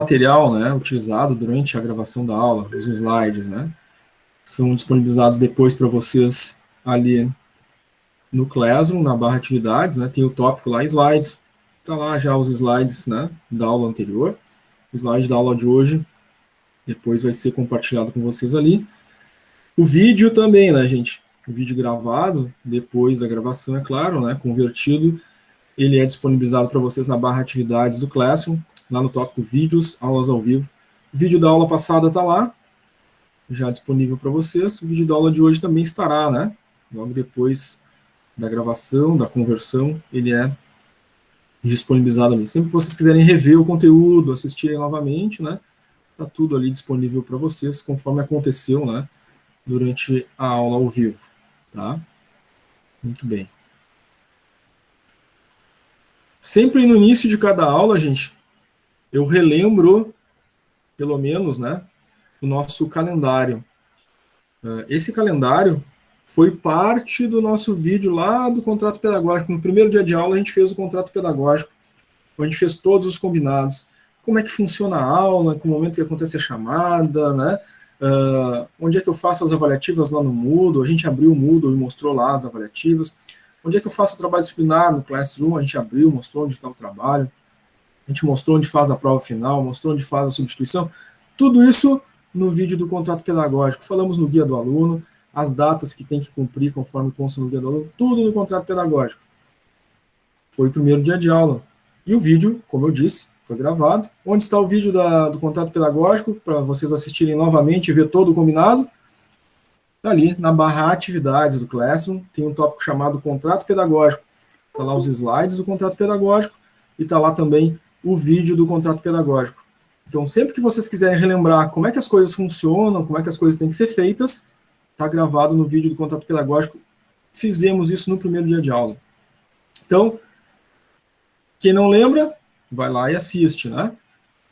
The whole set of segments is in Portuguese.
material, né, utilizado durante a gravação da aula, os slides, né, são disponibilizados depois para vocês ali no Classroom, na barra atividades, né, tem o tópico lá, slides, tá lá já os slides, né, da aula anterior, o slide da aula de hoje, depois vai ser compartilhado com vocês ali. O vídeo também, né, gente, o vídeo gravado, depois da gravação, é claro, né, convertido, ele é disponibilizado para vocês na barra atividades do Classroom, lá no tópico vídeos, aulas ao vivo. O vídeo da aula passada está lá, já disponível para vocês. O vídeo da aula de hoje também estará, né? Logo depois da gravação, da conversão, ele é disponibilizado ali. Sempre que vocês quiserem rever o conteúdo, assistirem novamente, né? Está tudo ali disponível para vocês, conforme aconteceu, né? Durante a aula ao vivo, tá? Muito bem. Sempre no início de cada aula, gente, eu relembro, pelo menos, né, o nosso calendário. Esse calendário foi parte do nosso vídeo lá do contrato pedagógico. No primeiro dia de aula, a gente fez o contrato pedagógico, onde a gente fez todos os combinados. Como é que funciona a aula, com o momento que acontece a chamada, né? Onde é que eu faço as avaliativas lá no Moodle, a gente abriu o Moodle e mostrou lá as avaliativas. Onde é que eu faço o trabalho disciplinar no Classroom, a gente abriu, mostrou onde está o trabalho. A gente mostrou onde faz a prova final, mostrou onde faz a substituição. Tudo isso no vídeo do contrato pedagógico. Falamos no guia do aluno, as datas que tem que cumprir conforme consta no guia do aluno, tudo no contrato pedagógico. Foi o primeiro dia de aula. E o vídeo, como eu disse, foi gravado. Onde está o vídeo do contrato pedagógico, para vocês assistirem novamente e ver todo o combinado? Ali, na barra atividades do Classroom, tem um tópico chamado contrato pedagógico. Está lá os slides do contrato pedagógico e está lá também o vídeo do contrato pedagógico. Então, sempre que vocês quiserem relembrar como é que as coisas funcionam, como é que as coisas têm que ser feitas, está gravado no vídeo do contrato pedagógico. Fizemos isso no primeiro dia de aula. Então, quem não lembra, vai lá e assiste, né?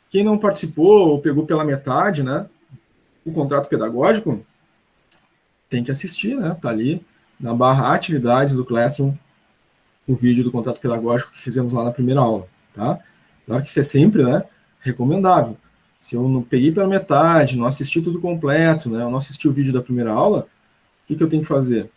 Quem não participou ou pegou pela metade, né, o contrato pedagógico, tem que assistir, né? Está ali na barra atividades do Classroom, o vídeo do contrato pedagógico que fizemos lá na primeira aula, tá? Claro que isso é sempre, né, recomendável. Se eu não peguei pela metade, não assisti tudo completo, né, eu não assisti o vídeo da primeira aula, o que eu tenho que fazer?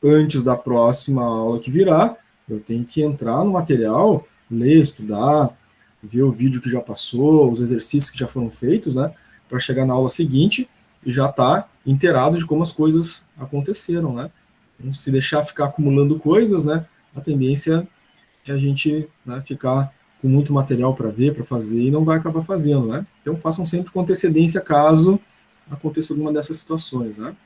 Antes da próxima aula que virá, eu tenho que entrar no material, ler, estudar, ver o vídeo que já passou, os exercícios que já foram feitos, né, para chegar na aula seguinte e já estar inteirado de como as coisas aconteceram, né. Não se deixar ficar acumulando coisas, né, a tendência é a gente, né, ficar com muito material para ver, para fazer, e não vai acabar fazendo, né? Então, façam sempre com antecedência caso aconteça alguma dessas situações, né?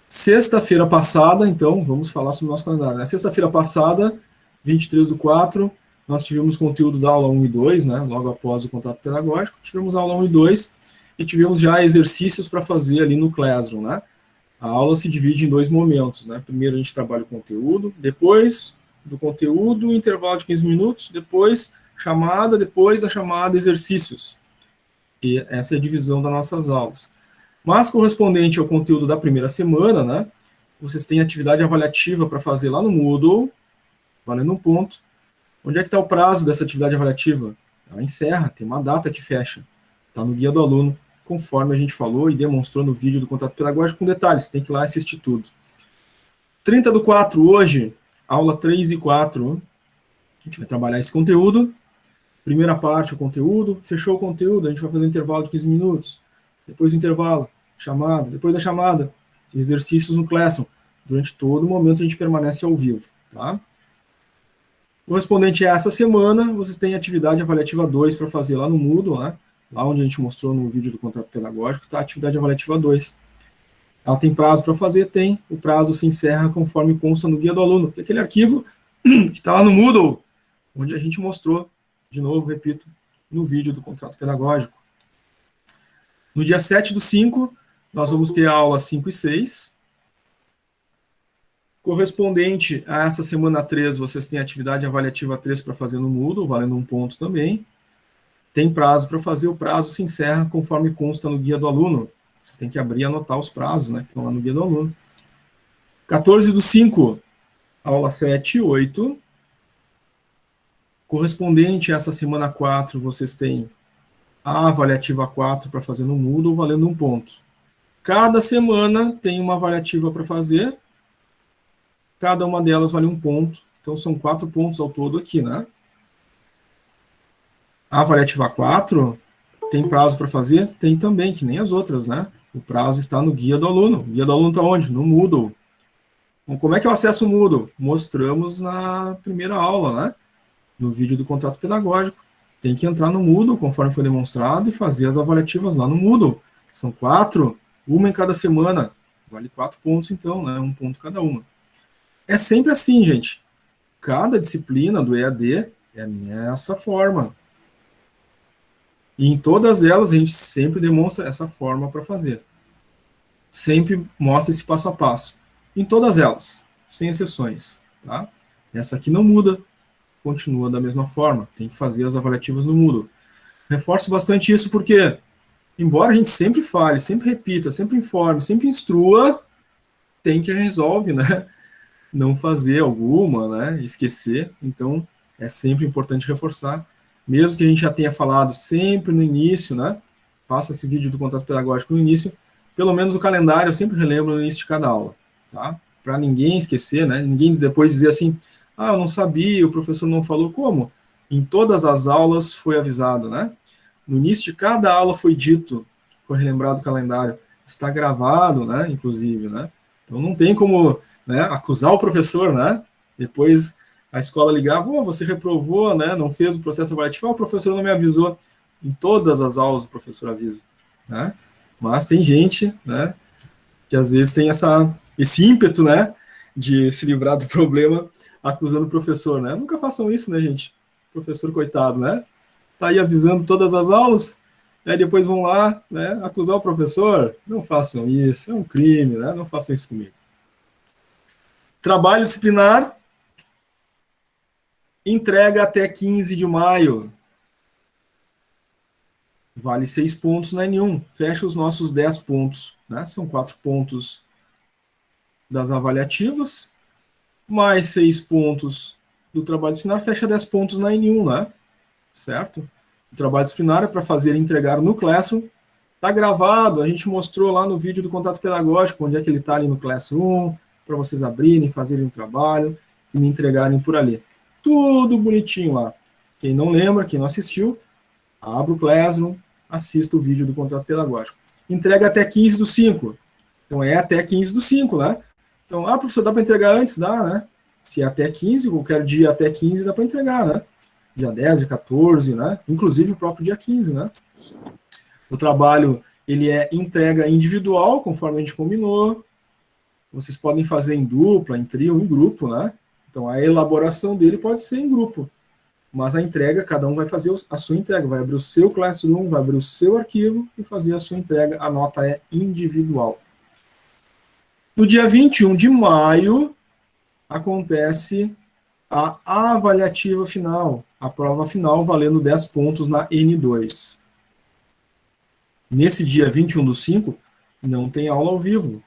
Sexta-feira passada, então, vamos falar sobre o nosso calendário, né? Sexta-feira passada, 23/4, nós tivemos conteúdo da aula 1 e 2, né? Logo após o contrato pedagógico, tivemos a aula 1 e 2, e tivemos já exercícios para fazer ali no Classroom, né? A aula se divide em dois momentos, né? Primeiro a gente trabalha o conteúdo, depois do conteúdo, intervalo de 15 minutos, depois chamada, depois da chamada, exercícios. E essa é a divisão das nossas aulas. Mas correspondente ao conteúdo da primeira semana, né? Vocês têm atividade avaliativa para fazer lá no Moodle, valendo um ponto. Onde é que está o prazo dessa atividade avaliativa? Ela encerra, tem uma data que fecha. Está no guia do aluno, conforme a gente falou e demonstrou no vídeo do contrato pedagógico, com detalhes, tem que ir lá assistir tudo. 30/4, hoje, aula 3 e 4, a gente vai trabalhar esse conteúdo. Primeira parte, o conteúdo, fechou o conteúdo, a gente vai fazer um intervalo de 15 minutos. Depois do intervalo, chamada, depois da chamada, exercícios no Classroom. Durante todo o momento a gente permanece ao vivo, tá? Correspondente a essa semana, vocês têm atividade avaliativa 2 para fazer lá no Moodle, né? Lá onde a gente mostrou no vídeo do contrato pedagógico, está a atividade avaliativa 2. Ela tem prazo para fazer? Tem. O prazo se encerra conforme consta no guia do aluno, que é aquele arquivo que está lá no Moodle, onde a gente mostrou, de novo, repito, no vídeo do contrato pedagógico. No dia 7/5, nós vamos ter a aula 5 e 6. Correspondente a essa semana 3, vocês têm atividade avaliativa 3 para fazer no Moodle, valendo um ponto também. Tem prazo para fazer, o prazo se encerra conforme consta no guia do aluno. Vocês têm que abrir e anotar os prazos, né, que estão lá no guia do aluno. 14/5, aula 7 e 8. Correspondente a essa semana 4, vocês têm a avaliativa 4 para fazer no Moodle, valendo 1 ponto. Cada semana tem uma avaliativa para fazer, cada uma delas vale 1 ponto, então são 4 pontos ao todo aqui, né? A avaliativa 4 tem prazo para fazer? Tem também, que nem as outras, né? O prazo está no guia do aluno. O guia do aluno está onde? No Moodle. Então, como é que eu acesso o Moodle? Mostramos na primeira aula, né? No vídeo do contrato pedagógico. Tem que entrar no Moodle, conforme foi demonstrado, e fazer as avaliativas lá no Moodle. São 4, uma em cada semana. Vale 4 pontos, então, né? 1 ponto cada uma. É sempre assim, gente. Cada disciplina do EAD é nessa forma. E em todas elas, a gente sempre demonstra essa forma para fazer. Sempre mostra esse passo a passo. Em todas elas, sem exceções. Tá? Essa aqui não muda, continua da mesma forma. Tem que fazer as avaliativas no Moodle. Reforço bastante isso porque, embora a gente sempre fale, sempre repita, sempre informe, sempre instrua, tem que resolve, né? Não fazer alguma, né? Esquecer. Então, é sempre importante reforçar. Mesmo que a gente já tenha falado sempre no início, né? Passa esse vídeo do contrato pedagógico no início, pelo menos o calendário eu sempre relembro no início de cada aula, tá? Para ninguém esquecer, né? Ninguém depois dizer assim, ah, eu não sabia, o professor não falou. Como? Em todas as aulas foi avisado, né? No início de cada aula foi dito, foi relembrado o calendário, está gravado, né? Inclusive, né? Então não tem como, né, acusar o professor, né? Depois a escola ligava, oh, você reprovou, né? Não fez o processo avaliativo, oh, o professor não me avisou. Em todas as aulas o professor avisa, né? Mas tem gente, né, que às vezes tem esse ímpeto, né, de se livrar do problema acusando o professor, né? Nunca façam isso, né, gente? Professor, coitado, né? Tá aí avisando todas as aulas, aí depois vão lá, né, acusar o professor. Não façam isso, é um crime, né? Não façam isso comigo. Trabalho disciplinar, entrega até 15 de maio. Vale 6 pontos na N1. Fecha os nossos 10 pontos, né? São 4 pontos das avaliativas, mais 6 pontos do trabalho disciplinar, fecha 10 pontos na N1, né? Certo? O trabalho disciplinar é para fazer e entregar no Classroom. Está gravado, a gente mostrou lá no vídeo do contato pedagógico, onde é que ele está ali no Classroom, para vocês abrirem, fazerem o trabalho e me entregarem por ali. Tudo bonitinho lá. Quem não lembra, quem não assistiu, abra o Classroom, assista o vídeo do contrato pedagógico. Entrega até 15/5. Então é até 15/5, né? Então, professor, dá para entregar antes? Dá, né? Se é até 15, qualquer dia até 15 dá para entregar, né? Dia 10, dia 14, né? Inclusive o próprio dia 15, né? O trabalho, ele é entrega individual, conforme a gente combinou. Vocês podem fazer em dupla, em trio, em grupo, né? Então, a elaboração dele pode ser em grupo. Mas a entrega, cada um vai fazer a sua entrega. Vai abrir o seu Classroom, vai abrir o seu arquivo e fazer a sua entrega. A nota é individual. No dia 21 de maio, acontece a avaliativa final, a prova final, valendo 10 pontos na N2. Nesse dia 21/5, não tem aula ao vivo.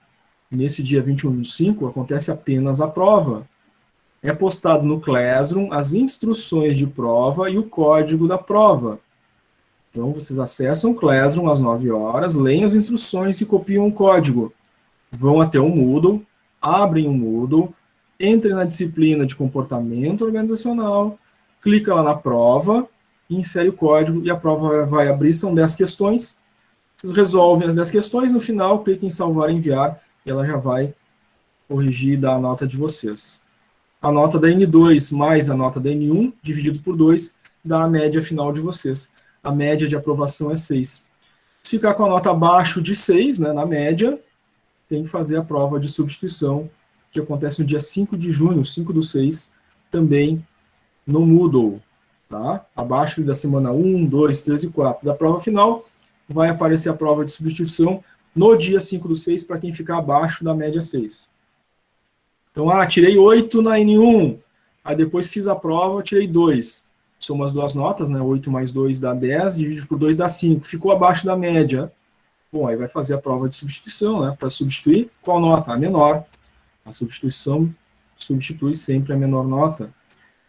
Nesse dia 21/5, acontece apenas a prova. É postado no Classroom as instruções de prova e o código da prova. Então, vocês acessam o Classroom às 9 horas, leem as instruções e copiam o código. Vão até o Moodle, abrem o Moodle, entrem na disciplina de comportamento organizacional, clica lá na prova, insere o código e a prova vai abrir, são 10 questões. Vocês resolvem as 10 questões, no final cliquem em salvar e enviar e ela já vai corrigir e dar a nota de vocês. A nota da N2 mais a nota da N1, dividido por 2, dá a média final de vocês. A média de aprovação é 6. Se ficar com a nota abaixo de 6, né, na média, tem que fazer a prova de substituição, que acontece no dia 5 de junho, 5/6, também no Moodle. Tá? Abaixo da semana 1, 2, 3 e 4 da prova final, vai aparecer a prova de substituição no dia 5/6, para quem ficar abaixo da média 6. Então, tirei 8 na N1, aí depois fiz a prova, tirei 2. São as duas notas, né? 8 mais 2 dá 10, divide por 2 dá 5. Ficou abaixo da média. Bom, aí vai fazer a prova de substituição, né? Para substituir, qual nota? A menor. A substituição substitui sempre a menor nota.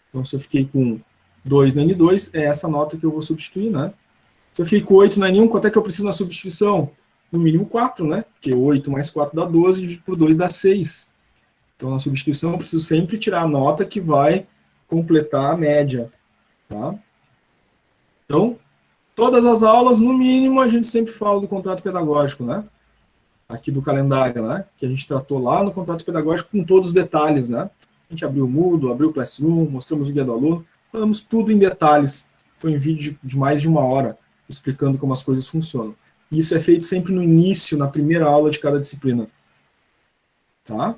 Então, se eu fiquei com 2 no N2 é essa nota que eu vou substituir, né? Se eu fiquei com 8 no N1, quanto é que eu preciso na substituição? No mínimo 4, né? Porque 8 mais 4 dá 12, dividido por 2 dá 6. Então, na substituição, eu preciso sempre tirar a nota que vai completar a média, tá? Então, todas as aulas, no mínimo, a gente sempre fala do contrato pedagógico, né? Aqui do calendário, né? Que a gente tratou lá no contrato pedagógico com todos os detalhes, né? A gente abriu o Moodle, abriu o Classroom, mostramos o guia do aluno, falamos tudo em detalhes. Foi um vídeo de mais de 1 hora explicando como as coisas funcionam. E isso é feito sempre no início, na primeira aula de cada disciplina. Tá?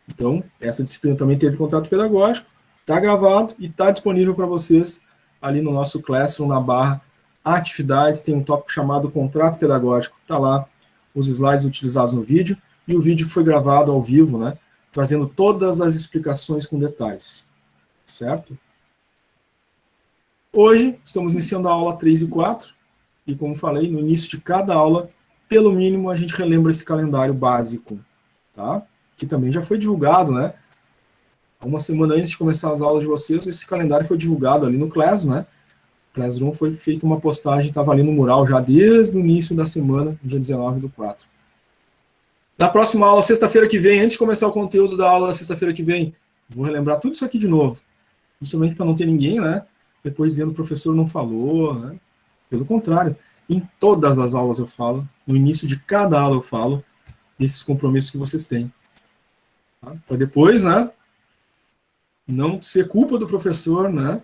Então, essa disciplina também teve contrato pedagógico, está gravado e está disponível para vocês ali no nosso Classroom, na barra atividades, tem um tópico chamado contrato pedagógico, está lá os slides utilizados no vídeo e o vídeo que foi gravado ao vivo, né, trazendo todas as explicações com detalhes, certo? Hoje, estamos iniciando a aula 3 e 4, e como falei, no início de cada aula, pelo mínimo, a gente relembra esse calendário básico, tá? Que também já foi divulgado, né? Uma semana antes de começar as aulas de vocês, esse calendário foi divulgado ali no Classroom, né? Classroom foi feita uma postagem, estava ali no mural já desde o início da semana, dia 19/4. Na próxima aula, sexta-feira que vem, antes de começar o conteúdo da aula da sexta-feira que vem, vou relembrar tudo isso aqui de novo, justamente para não ter ninguém, né? Depois dizendo o professor não falou, né? Pelo contrário, em todas as aulas eu falo, no início de cada aula eu falo desses compromissos que vocês têm. Tá? Para depois, né? Não ser culpa do professor, né?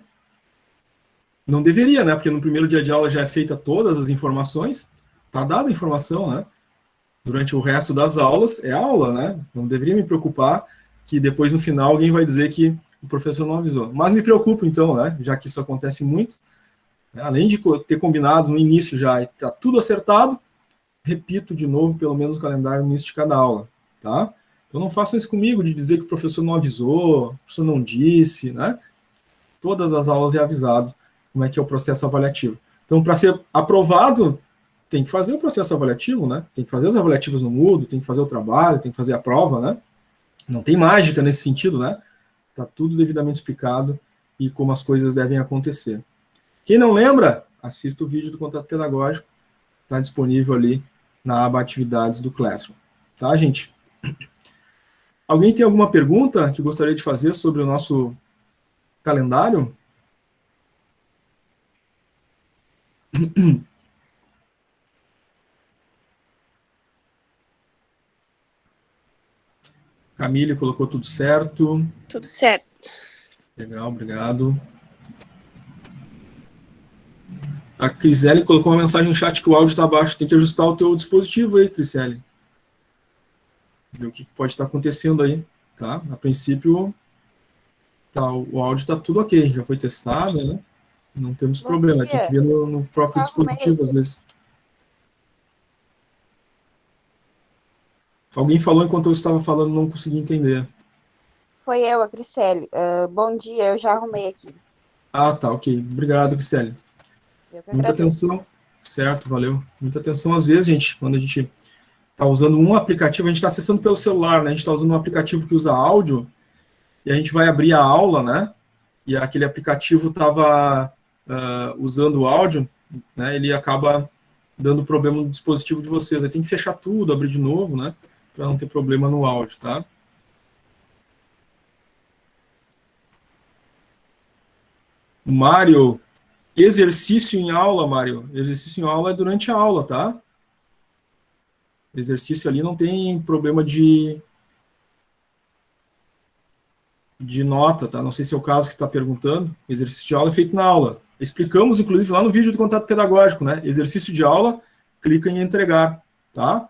Não deveria, né? Porque no primeiro dia de aula já é feita todas as informações, tá dada a informação, né? Durante o resto das aulas é aula, né? Não deveria me preocupar que depois no final alguém vai dizer que o professor não avisou. Mas me preocupo então, né? Já que isso acontece muito, né? Além de ter combinado no início já e tá tudo acertado, repito de novo pelo menos o calendário no início de cada aula, tá? Então não façam isso comigo de dizer que o professor não avisou, o professor não disse, né? Todas as aulas é avisado como é que é o processo avaliativo. Então, para ser aprovado, tem que fazer o processo avaliativo, né? Tem que fazer as avaliativas no Moodle, tem que fazer o trabalho, tem que fazer a prova, né? Não tem mágica nesse sentido, né? Tá tudo devidamente explicado e como as coisas devem acontecer. Quem não lembra, assista o vídeo do contrato pedagógico, está disponível ali na aba atividades do Classroom. Tá, gente? Alguém tem alguma pergunta que gostaria de fazer sobre o nosso calendário? Camille colocou tudo certo. Tudo certo. Legal, obrigado. A Crisele colocou uma mensagem no chat que o áudio está baixo. Tem que ajustar o teu dispositivo aí, Crisele. Ver o que pode estar acontecendo aí, tá? A princípio, tá, o áudio está tudo ok. Já foi testado, né? Não temos problema. Tem que ver no próprio dispositivo, às vezes. Alguém falou enquanto eu estava falando, não consegui entender. Foi eu, a Grisele. Bom dia, eu já arrumei aqui. Ah, tá, ok. Obrigado, Crisele. Muita agradeço. atenção. Certo, valeu. Muita atenção, às vezes, gente, quando a gente está usando um aplicativo, a gente está acessando pelo celular, né? A gente está usando um aplicativo que usa áudio, e a gente vai abrir a aula, né? E aquele aplicativo estava usando o áudio, né? Ele acaba dando problema no dispositivo de vocês. Aí tem que fechar tudo, abrir de novo, né? Para não ter problema no áudio, tá? Mário, exercício em aula, Mário. Exercício em aula é durante a aula, tá? Exercício ali não tem problema de nota, tá? Não sei se é o caso que está perguntando. Exercício de aula é feito na aula. Explicamos, inclusive, lá no vídeo do contato pedagógico, né? Exercício de aula, clica em entregar, tá?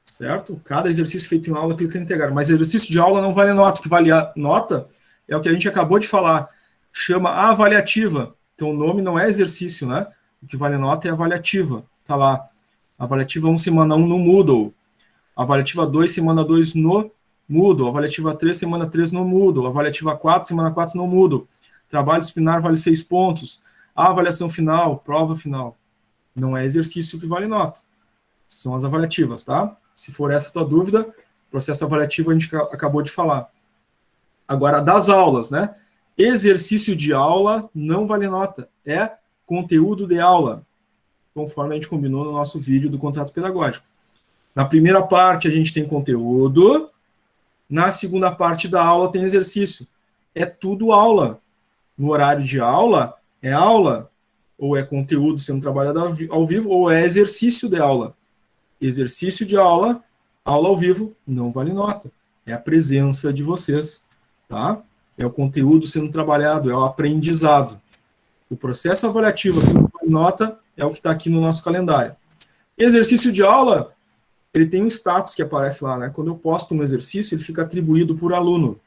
Certo? Cada exercício feito em aula, clica em entregar. Mas exercício de aula não vale nota. O que vale a nota é o que a gente acabou de falar. Chama avaliativa. Então, o nome não é exercício, né? O que vale a nota é avaliativa. Tá lá. Avaliativa 1, semana 1 no Moodle. Avaliativa 2, semana 2 no Moodle. Avaliativa 3, semana 3 no Moodle. Avaliativa 4, semana 4 no Moodle. Trabalho disciplinar vale 6 pontos. A avaliação final, prova final. Não é exercício que vale nota. São as avaliativas, tá? Se for essa a tua dúvida, processo avaliativo a gente acabou de falar. Agora, das aulas, né? Exercício de aula não vale nota, é conteúdo de aula, conforme a gente combinou no nosso vídeo do contrato pedagógico. Na primeira parte a gente tem conteúdo, na segunda parte da aula tem exercício. É tudo aula. No horário de aula, é aula, ou é conteúdo sendo trabalhado ao vivo, ou é exercício de aula. Exercício de aula, aula ao vivo, não vale nota. É a presença de vocês, tá? É o conteúdo sendo trabalhado, é o aprendizado. O processo avaliativo que não vale nota é o que está aqui no nosso calendário. Exercício de aula, ele tem um status que aparece lá, né? Quando eu posto um exercício, ele fica atribuído por aluno.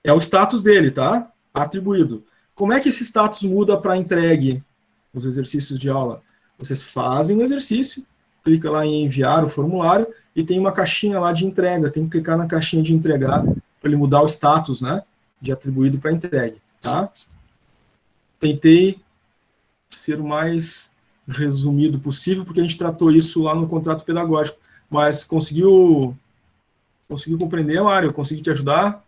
É o status dele, tá? Atribuído. Como é que esse status muda para entregue os exercícios de aula? Vocês fazem o exercício, clica lá em enviar o formulário e tem uma caixinha lá de entrega. Tem que clicar na caixinha de entregar para ele mudar o status, né? De atribuído para entregue, tá? Tentei ser o mais resumido possível, porque a gente tratou isso lá no contrato pedagógico. Mas conseguiu compreender, Mário? Consegui te ajudar?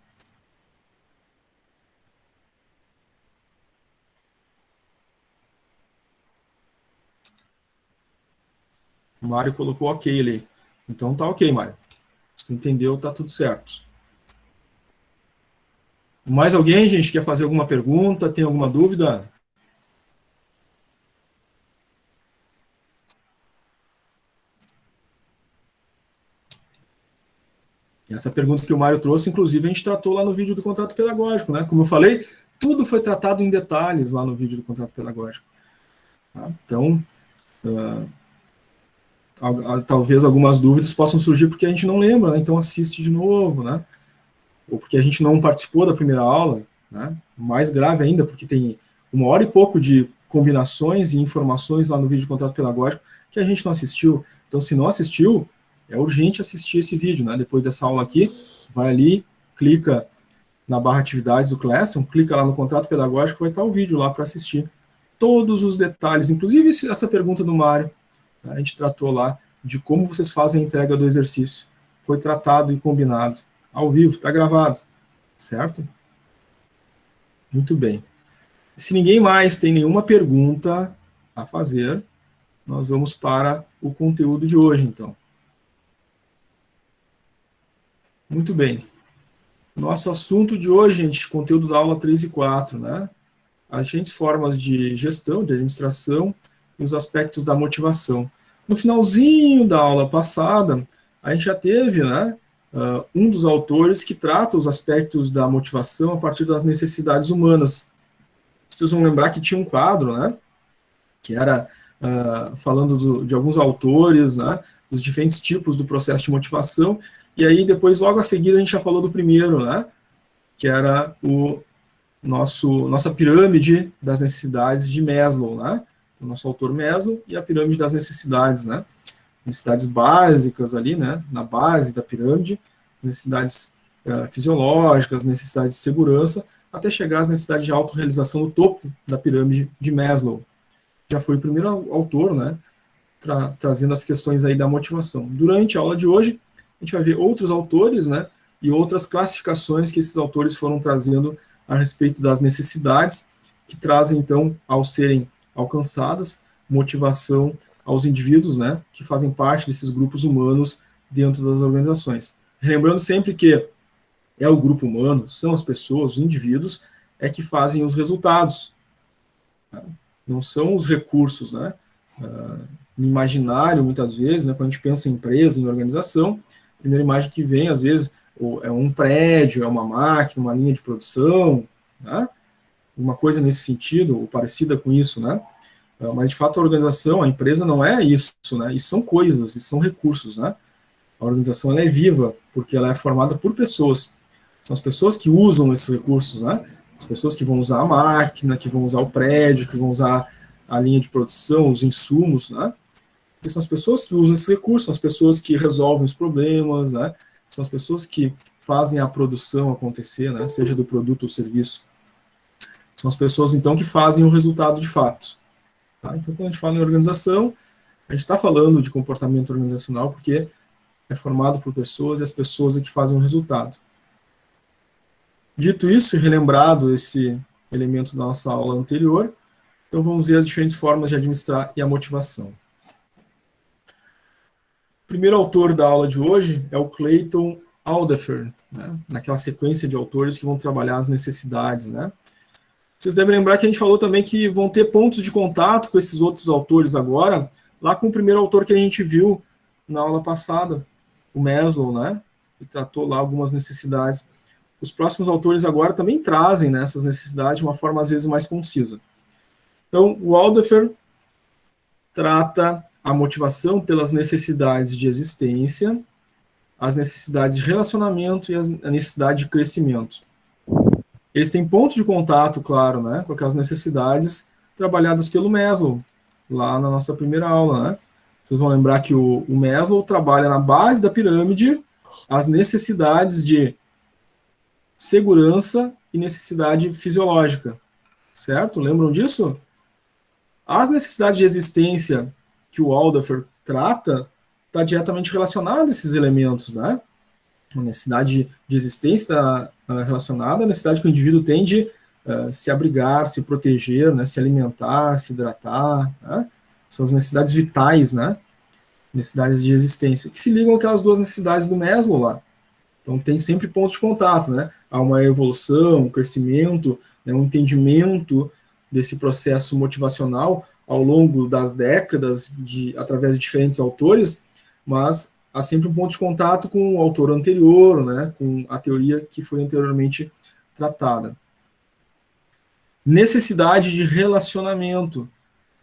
O Mário colocou ok ali. Então tá ok, Mário. Se tu entendeu, tá tudo certo. Mais alguém, gente, quer fazer alguma pergunta? Tem alguma dúvida? Essa pergunta que o Mário trouxe, inclusive, a gente tratou lá no vídeo do contrato pedagógico, né? Como eu falei, tudo foi tratado em detalhes lá no vídeo do contrato pedagógico. Tá? Então, talvez algumas dúvidas possam surgir porque a gente não lembra, né? Então assiste de novo, né? Ou porque a gente não participou da primeira aula, né? Mais grave ainda, porque tem 1 hora e pouco de combinações e informações lá no vídeo de contrato pedagógico que a gente não assistiu. Então, se não assistiu, é urgente assistir esse vídeo, né? Depois dessa aula aqui, vai ali, clica na barra atividades do Classroom, clica lá no contrato pedagógico, vai estar o vídeo lá para assistir todos os detalhes, inclusive essa pergunta do Mário, né? A gente tratou lá de como vocês fazem a entrega do exercício. Foi tratado e combinado ao vivo, está gravado, certo? Muito bem. Se ninguém mais tem nenhuma pergunta a fazer, nós vamos para o conteúdo de hoje, então. Muito bem. Nosso assunto de hoje, gente, conteúdo da aula 3 e 4, né? As diferentes formas de gestão, de administração e os aspectos da motivação. No finalzinho da aula passada, a gente já teve, né, um dos autores que trata os aspectos da motivação a partir das necessidades humanas. Vocês vão lembrar que tinha um quadro, né, que era falando de alguns autores, né, os diferentes tipos do processo de motivação, e aí depois, logo a seguir, a gente já falou do primeiro, né, que era nossa pirâmide das necessidades de Maslow, né, o nosso autor Maslow, e a pirâmide das necessidades, né, necessidades básicas ali, né, na base da pirâmide, necessidades fisiológicas, necessidades de segurança, até chegar às necessidades de autorrealização no topo da pirâmide de Maslow. Já foi o primeiro autor, né, trazendo as questões aí da motivação. Durante a aula de hoje, a gente vai ver outros autores, né, e outras classificações que esses autores foram trazendo a respeito das necessidades, que trazem, então, ao serem alcançadas, motivação aos indivíduos, né, que fazem parte desses grupos humanos dentro das organizações. Lembrando sempre que é o grupo humano, são as pessoas, os indivíduos, é que fazem os resultados, né? Não são os recursos, né? No imaginário, muitas vezes, né, quando a gente pensa em empresa, em organização, a primeira imagem que vem, às vezes, é um prédio, é uma máquina, uma linha de produção, né? Uma coisa nesse sentido, ou parecida com isso, né? Mas, de fato, a organização, a empresa não é isso, né? Isso são coisas, isso são recursos, né? A organização ela é viva, porque ela é formada por pessoas. São as pessoas que usam esses recursos, né? As pessoas que vão usar a máquina, que vão usar o prédio, que vão usar a linha de produção, os insumos, né? Porque são as pessoas que usam esses recursos, são as pessoas que resolvem os problemas, né? São as pessoas que fazem a produção acontecer, né? Seja do produto ou serviço. São as pessoas, então, que fazem o resultado de fato. Tá? Então, quando a gente fala em organização, a gente está falando de comportamento organizacional porque é formado por pessoas e as pessoas é que fazem o resultado. Dito isso, relembrado esse elemento da nossa aula anterior, então vamos ver as diferentes formas de administrar e a motivação. O primeiro autor da aula de hoje é o Clayton Alderfer, né? Naquela sequência de autores que vão trabalhar as necessidades, né? Vocês devem lembrar que a gente falou também que vão ter pontos de contato com esses outros autores agora, lá com o primeiro autor que a gente viu na aula passada, o Maslow, né? Que tratou lá algumas necessidades. Os próximos autores agora também trazem, né, essas necessidades de uma forma às vezes mais concisa. Então, o Alderfer trata a motivação pelas necessidades de existência, as necessidades de relacionamento e a necessidade de crescimento. Eles têm ponto de contato, claro, né, com aquelas necessidades trabalhadas pelo Maslow, lá na nossa primeira aula, né? Vocês vão lembrar que o Maslow trabalha na base da pirâmide as necessidades de segurança e necessidade fisiológica, certo? Lembram disso? As necessidades de existência que o Alderfer trata está diretamente relacionada a esses elementos, né? A necessidade de existência está relacionada à necessidade que o indivíduo tem de se abrigar, se proteger, né? Se alimentar, se hidratar, né? São as necessidades vitais, né? Necessidades de existência, que se ligam àquelas duas necessidades do Maslow lá. Então tem sempre pontos de contato, né? Há uma evolução, um crescimento, né? Um entendimento desse processo motivacional ao longo das décadas, através de diferentes autores, mas há sempre um ponto de contato com o autor anterior, né? Com a teoria que foi anteriormente tratada. Necessidade de relacionamento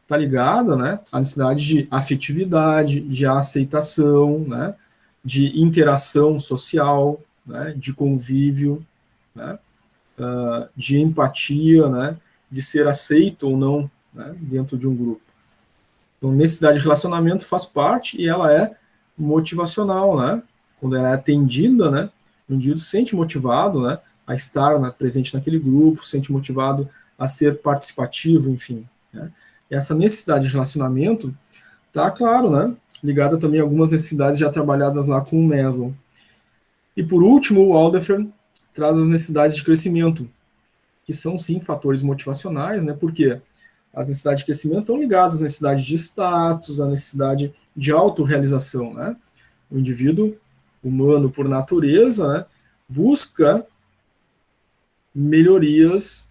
está ligada, né? À necessidade de afetividade, de aceitação, né? De interação social, né? De convívio, né? De empatia, né? De ser aceito ou não, né? Dentro de um grupo. Então, necessidade de relacionamento faz parte e ela é motivacional, né? Quando ela é atendida, né? O indivíduo se sente motivado, né? A estar, né, presente naquele grupo, se sente motivado a ser participativo, enfim, né? E essa necessidade de relacionamento está, claro, né? Ligada também a algumas necessidades já trabalhadas lá com o Maslow. E por último, o Alderfer traz as necessidades de crescimento, que são sim fatores motivacionais, né? Porque as necessidades de crescimento estão ligadas às necessidades de status, à necessidade de autorrealização, né? O indivíduo humano, por natureza, né, busca melhorias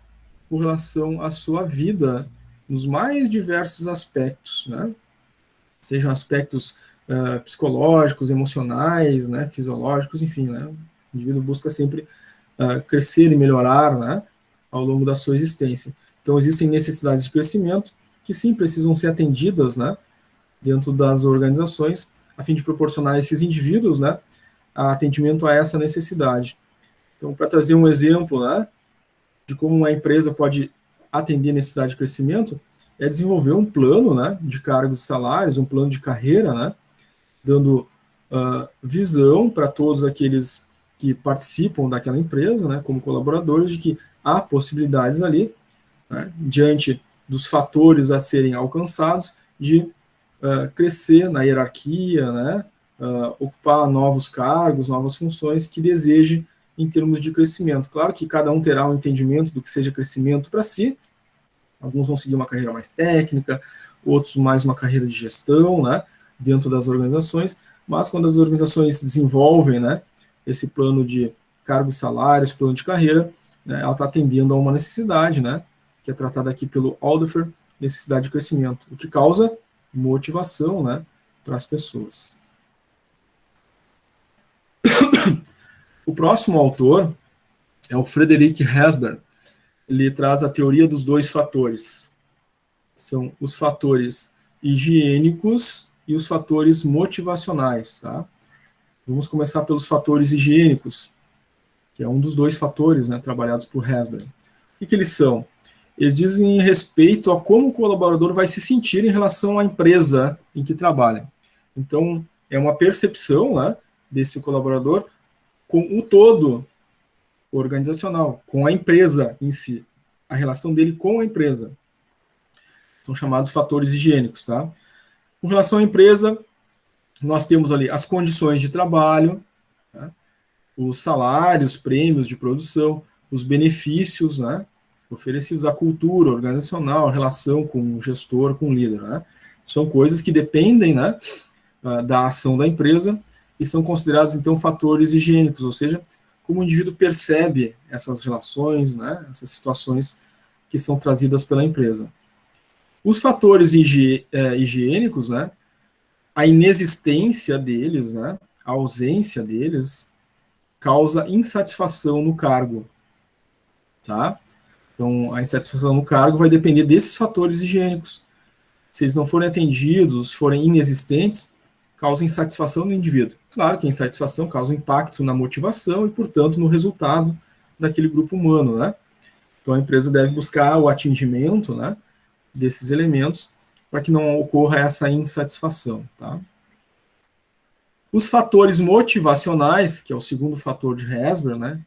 com relação à sua vida nos mais diversos aspectos, né? Sejam aspectos psicológicos, emocionais, né, fisiológicos, enfim, né? O indivíduo busca sempre crescer e melhorar, né, ao longo da sua existência. Então, existem necessidades de crescimento que sim precisam ser atendidas, né, dentro das organizações, a fim de proporcionar a esses indivíduos, né, atendimento a essa necessidade. Então, para trazer um exemplo, né, de como uma empresa pode atender a necessidade de crescimento, é desenvolver um plano, né, de cargos e salários, um plano de carreira, né, dando visão para todos aqueles que participam daquela empresa, né, como colaboradores, de que há possibilidades ali, né, diante dos fatores a serem alcançados, de crescer na hierarquia, né, ocupar novos cargos, novas funções que deseje em termos de crescimento. Claro que cada um terá um entendimento do que seja crescimento para si. Alguns vão seguir uma carreira mais técnica, outros mais uma carreira de gestão, né, dentro das organizações, mas quando as organizações desenvolvem, né, esse plano de cargos e salários, plano de carreira, né, ela está atendendo a uma necessidade, né, que é tratada aqui pelo Alderfer, necessidade de crescimento, o que causa motivação, né, para as pessoas. O próximo autor é o Frederick Hesberg. Ele traz a teoria dos dois fatores. São os fatores higiênicos e os fatores motivacionais, tá? Vamos começar pelos fatores higiênicos, que é um dos dois fatores, né, trabalhados por Hesberg. O que eles são? Eles dizem respeito a como o colaborador vai se sentir em relação à empresa em que trabalha. Então, é uma percepção, né, desse colaborador com o todo organizacional, com a empresa em si, a relação dele com a empresa. São chamados fatores higiênicos, tá? Com relação à empresa, nós temos ali as condições de trabalho, tá? Os salários, prêmios de produção, os benefícios, né, oferecidos, à cultura organizacional, a relação com o gestor, com o líder, né? São coisas que dependem, né, da ação da empresa e são considerados, então, fatores higiênicos, ou seja, como o indivíduo percebe essas relações, né, essas situações que são trazidas pela empresa. Os fatores higiênicos, né, a inexistência deles, né, a ausência deles, causa insatisfação no cargo, tá? Então, a insatisfação no cargo vai depender desses fatores higiênicos. Se eles não forem atendidos, forem inexistentes, causa insatisfação no indivíduo. Claro que a insatisfação causa impacto na motivação e, portanto, no resultado daquele grupo humano, né? Então, a empresa deve buscar o atingimento, né, desses elementos para que não ocorra essa insatisfação, tá? Os fatores motivacionais, que é o segundo fator de Herzberg, né,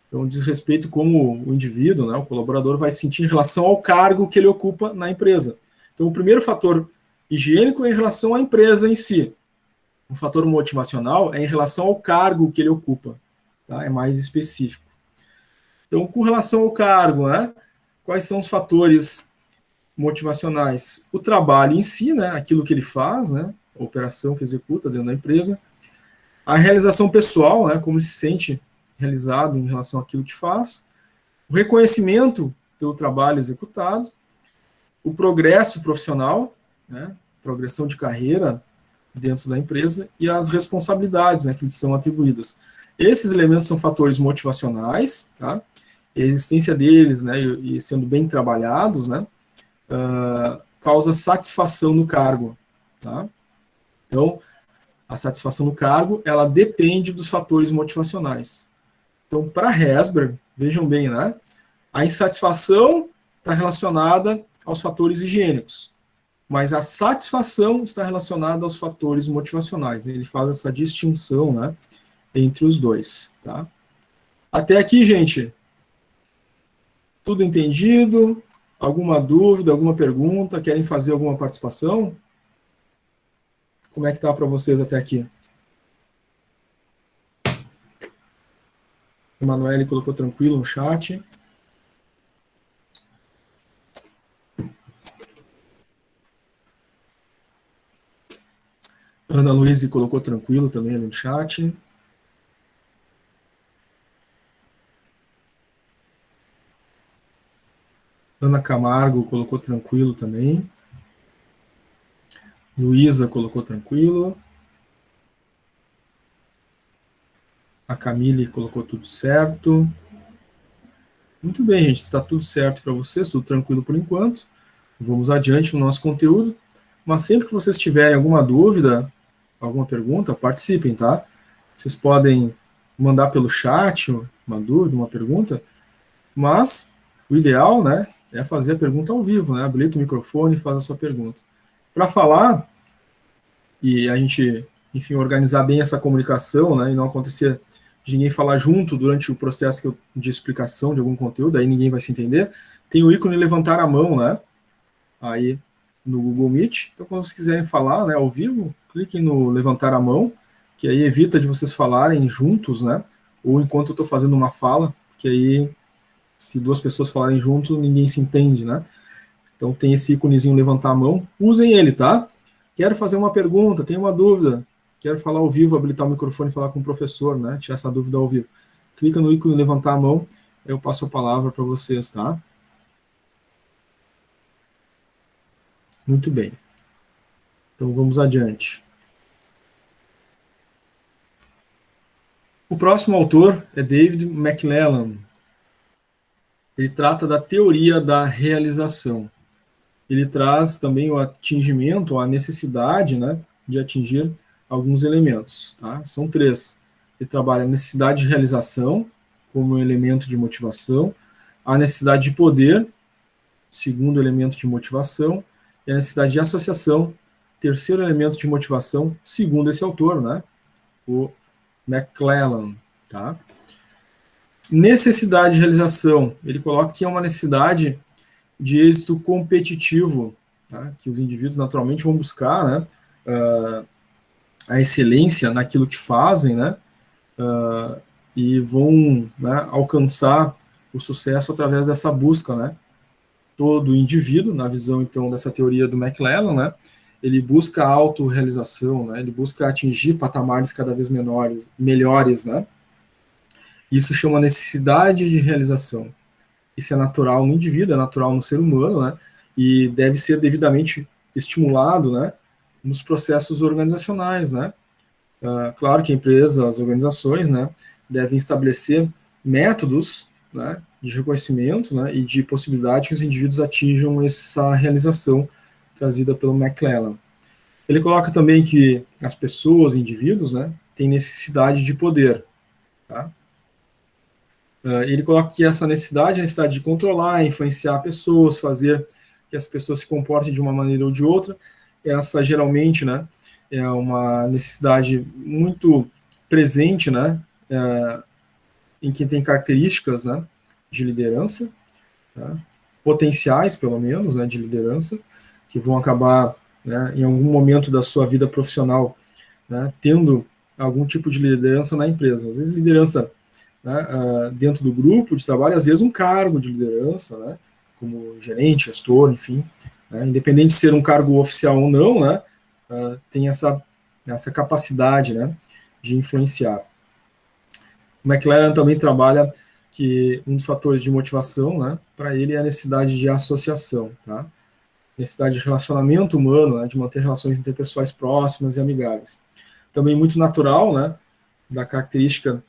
então diz respeito como o indivíduo, né, o colaborador, vai sentir em relação ao cargo que ele ocupa na empresa. Então, o primeiro fator higiênico é em relação à empresa em si. O fator motivacional é em relação ao cargo que ele ocupa, tá? É mais específico. Então, com relação ao cargo, né, quais são os fatores motivacionais? O trabalho em si, né, aquilo que ele faz, né, a operação que executa dentro da empresa, a realização pessoal, né, como ele se sente realizado em relação àquilo que faz, o reconhecimento pelo trabalho executado, o progresso profissional, né, progressão de carreira dentro da empresa e as responsabilidades, né, que lhes são atribuídas. Esses elementos são fatores motivacionais, tá? A existência deles, né, e sendo bem trabalhados, né, causa satisfação no cargo, tá? Então, a satisfação no cargo, ela depende dos fatores motivacionais. Então, para Herzberg, vejam bem, né? A insatisfação está relacionada aos fatores higiênicos, mas a satisfação está relacionada aos fatores motivacionais. Ele faz essa distinção, né, entre os dois, tá? Até aqui, gente, tudo entendido? Alguma dúvida, alguma pergunta? Querem fazer alguma participação? Como é que tá para vocês até aqui? Emanuele colocou tranquilo no chat. Ana Luísa colocou tranquilo também ali no chat. Ana Camargo colocou tranquilo também. Luísa colocou tranquilo. A Camille colocou tudo certo. Muito bem, gente. Está tudo certo para vocês, tudo tranquilo por enquanto. Vamos adiante no nosso conteúdo. Mas sempre que vocês tiverem alguma dúvida, alguma pergunta, participem, tá? Vocês podem mandar pelo chat uma dúvida, uma pergunta, mas o ideal, né, é fazer a pergunta ao vivo, né? Habilita o microfone e faz a sua pergunta. Para falar, e a gente, enfim, organizar bem essa comunicação, né, e não acontecer de ninguém falar junto durante o processo de explicação de algum conteúdo, aí ninguém vai se entender, tem o ícone levantar a mão, né, aí no Google Meet. Então, quando vocês quiserem falar, né, ao vivo, cliquem no levantar a mão, que aí evita de vocês falarem juntos, né, ou enquanto eu estou fazendo uma fala, que aí, se duas pessoas falarem junto, ninguém se entende, né. Então, tem esse íconezinho levantar a mão, usem ele, tá? Quero fazer uma pergunta, tenho uma dúvida, quero falar ao vivo, habilitar o microfone e falar com o professor, né, tirar essa dúvida ao vivo. Clica no ícone levantar a mão, eu passo a palavra para vocês, tá? Muito bem. Então, vamos adiante. O próximo autor é David McClellan. Ele trata da teoria da realização. Ele traz também o atingimento, a necessidade, né, de atingir alguns elementos. Tá? São três. Ele trabalha a necessidade de realização como um elemento de motivação, a necessidade de poder, segundo elemento de motivação, e a necessidade de associação, terceiro elemento de motivação, segundo esse autor, né, o McClellan. Tá? Necessidade de realização, ele coloca que é uma necessidade de êxito competitivo, tá? Que os indivíduos naturalmente vão buscar, né, a excelência naquilo que fazem, né, e vão, né, alcançar o sucesso através dessa busca, né? Todo indivíduo, na visão, então, dessa teoria do McLellan, né? Ele busca a autorrealização, né? Ele busca atingir patamares cada vez melhores, né? Isso chama necessidade de realização. Isso é natural no indivíduo, é natural no ser humano, né? E deve ser devidamente estimulado, né? Nos processos organizacionais, né? Claro que a empresa, as organizações, né? Devem estabelecer métodos, né? De reconhecimento, né? E de possibilidade que os indivíduos atinjam essa realização trazida pelo McLellan. Ele coloca também que as pessoas, indivíduos, né? Têm necessidade de poder, tá? Ele coloca que essa necessidade é a necessidade de controlar, influenciar pessoas, fazer que as pessoas se comportem de uma maneira ou de outra. Essa geralmente, né, é uma necessidade muito presente, né, em quem tem características, né, de liderança, né, potenciais, pelo menos, né, de liderança, que vão acabar, né, em algum momento da sua vida profissional, né, tendo algum tipo de liderança na empresa. Às vezes liderança, né, dentro do grupo de trabalho, às vezes um cargo de liderança, né, como gerente, gestor, enfim, né, independente de ser um cargo oficial ou não, né, tem essa capacidade, né, de influenciar. O McLaren também trabalha que um dos fatores de motivação, né, para ele é a necessidade de associação, tá? Necessidade de relacionamento humano, né, de manter relações interpessoais próximas e amigáveis. Também muito natural, né, da característica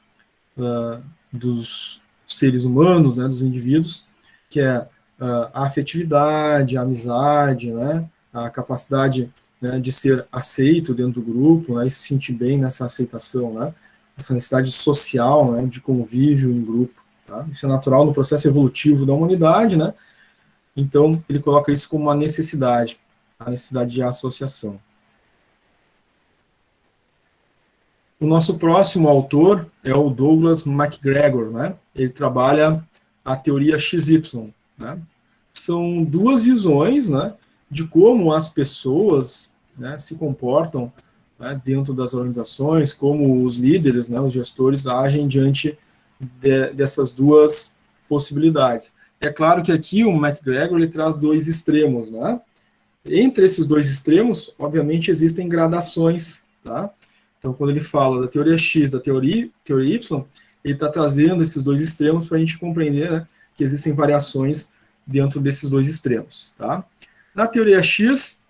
dos seres humanos, né, dos indivíduos, que é a afetividade, a amizade, né, a capacidade, né, de ser aceito dentro do grupo, né, e se sentir bem nessa aceitação, né, essa necessidade social, né, de convívio em grupo. Tá? Isso é natural no processo evolutivo da humanidade, né? Então ele coloca isso como uma necessidade, a necessidade de associação. O nosso próximo autor é o Douglas MacGregor, né? Ele trabalha a teoria XY, né? São duas visões, né, de como as pessoas, né, se comportam, né, dentro das organizações, como os líderes, né, os gestores agem diante dessas duas possibilidades. É claro que aqui o MacGregor ele traz dois extremos, né? Entre esses dois extremos, obviamente, existem gradações, tá? Então, quando ele fala da teoria X, da teoria Y, ele está trazendo esses dois extremos para a gente compreender, né, que existem variações dentro desses dois extremos, tá? Na teoria X,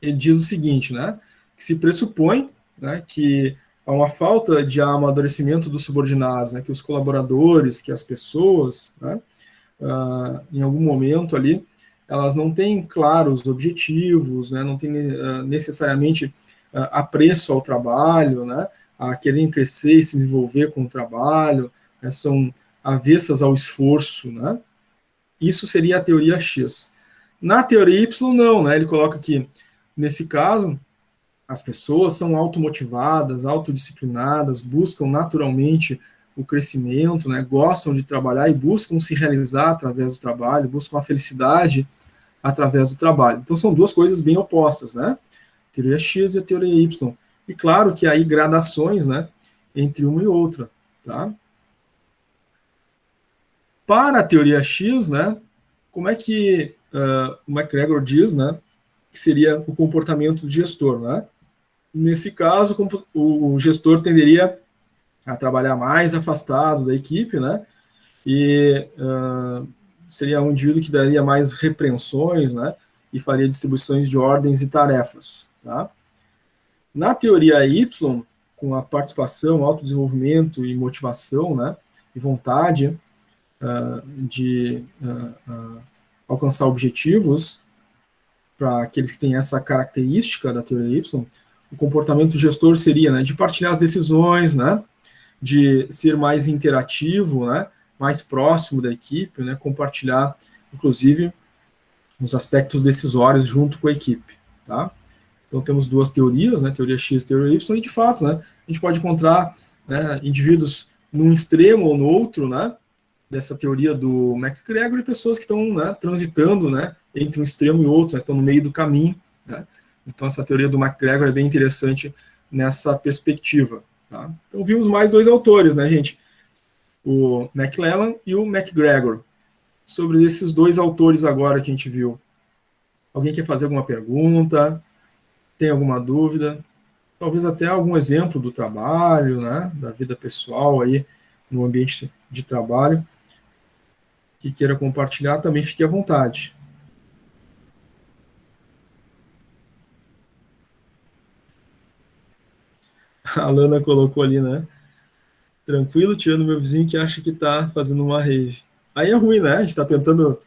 ele diz o seguinte, né, que se pressupõe, né, que há uma falta de amadurecimento dos subordinados, né, que os colaboradores, que as pessoas, né, em algum momento ali, elas não têm claros objetivos, né, não têm necessariamente apreço ao trabalho, né, a querem crescer e se desenvolver com o trabalho, né, são avessas ao esforço, né? Isso seria a teoria X. Na teoria Y, não, né? Ele coloca que, nesse caso, as pessoas são automotivadas, autodisciplinadas, buscam naturalmente o crescimento, né? Gostam de trabalhar e buscam se realizar através do trabalho, buscam a felicidade através do trabalho. Então, são duas coisas bem opostas, né? Teoria X e a teoria Y. E claro que há aí gradações, né, entre uma e outra, tá? Para a teoria X, né, como é que o MacGregor diz, né, que seria o comportamento do gestor, né? Nesse caso, o gestor tenderia a trabalhar mais afastado da equipe, né? E seria um indivíduo que daria mais repreensões, né? E faria distribuições de ordens e tarefas, tá? Na teoria Y, com a participação, autodesenvolvimento e motivação, né, e vontade de alcançar objetivos, para aqueles que têm essa característica da teoria Y, o comportamento do gestor seria, né, de partilhar as decisões, né, de ser mais interativo, né, mais próximo da equipe, né, compartilhar, inclusive, os aspectos decisórios junto com a equipe, tá? Então temos duas teorias, né, teoria X e teoria Y, e de fato, né, a gente pode encontrar, né, indivíduos num extremo ou no outro, né, dessa teoria do MacGregor, e pessoas que estão, né, transitando, né, entre um extremo e outro, né, estão no meio do caminho, né. Então essa teoria do MacGregor é bem interessante nessa perspectiva, tá? Então vimos mais dois autores, né, gente? o McClellan e o McGregor. Sobre esses dois autores agora que a gente viu. Alguém quer fazer alguma pergunta? Tem alguma dúvida? Talvez até algum exemplo do trabalho, né, da vida pessoal aí no ambiente de trabalho, que queira compartilhar, também fique à vontade. A Lana colocou ali, né? Tranquilo, tirando meu vizinho que acha que tá fazendo uma rave. Aí é ruim, né? A gente tá tentando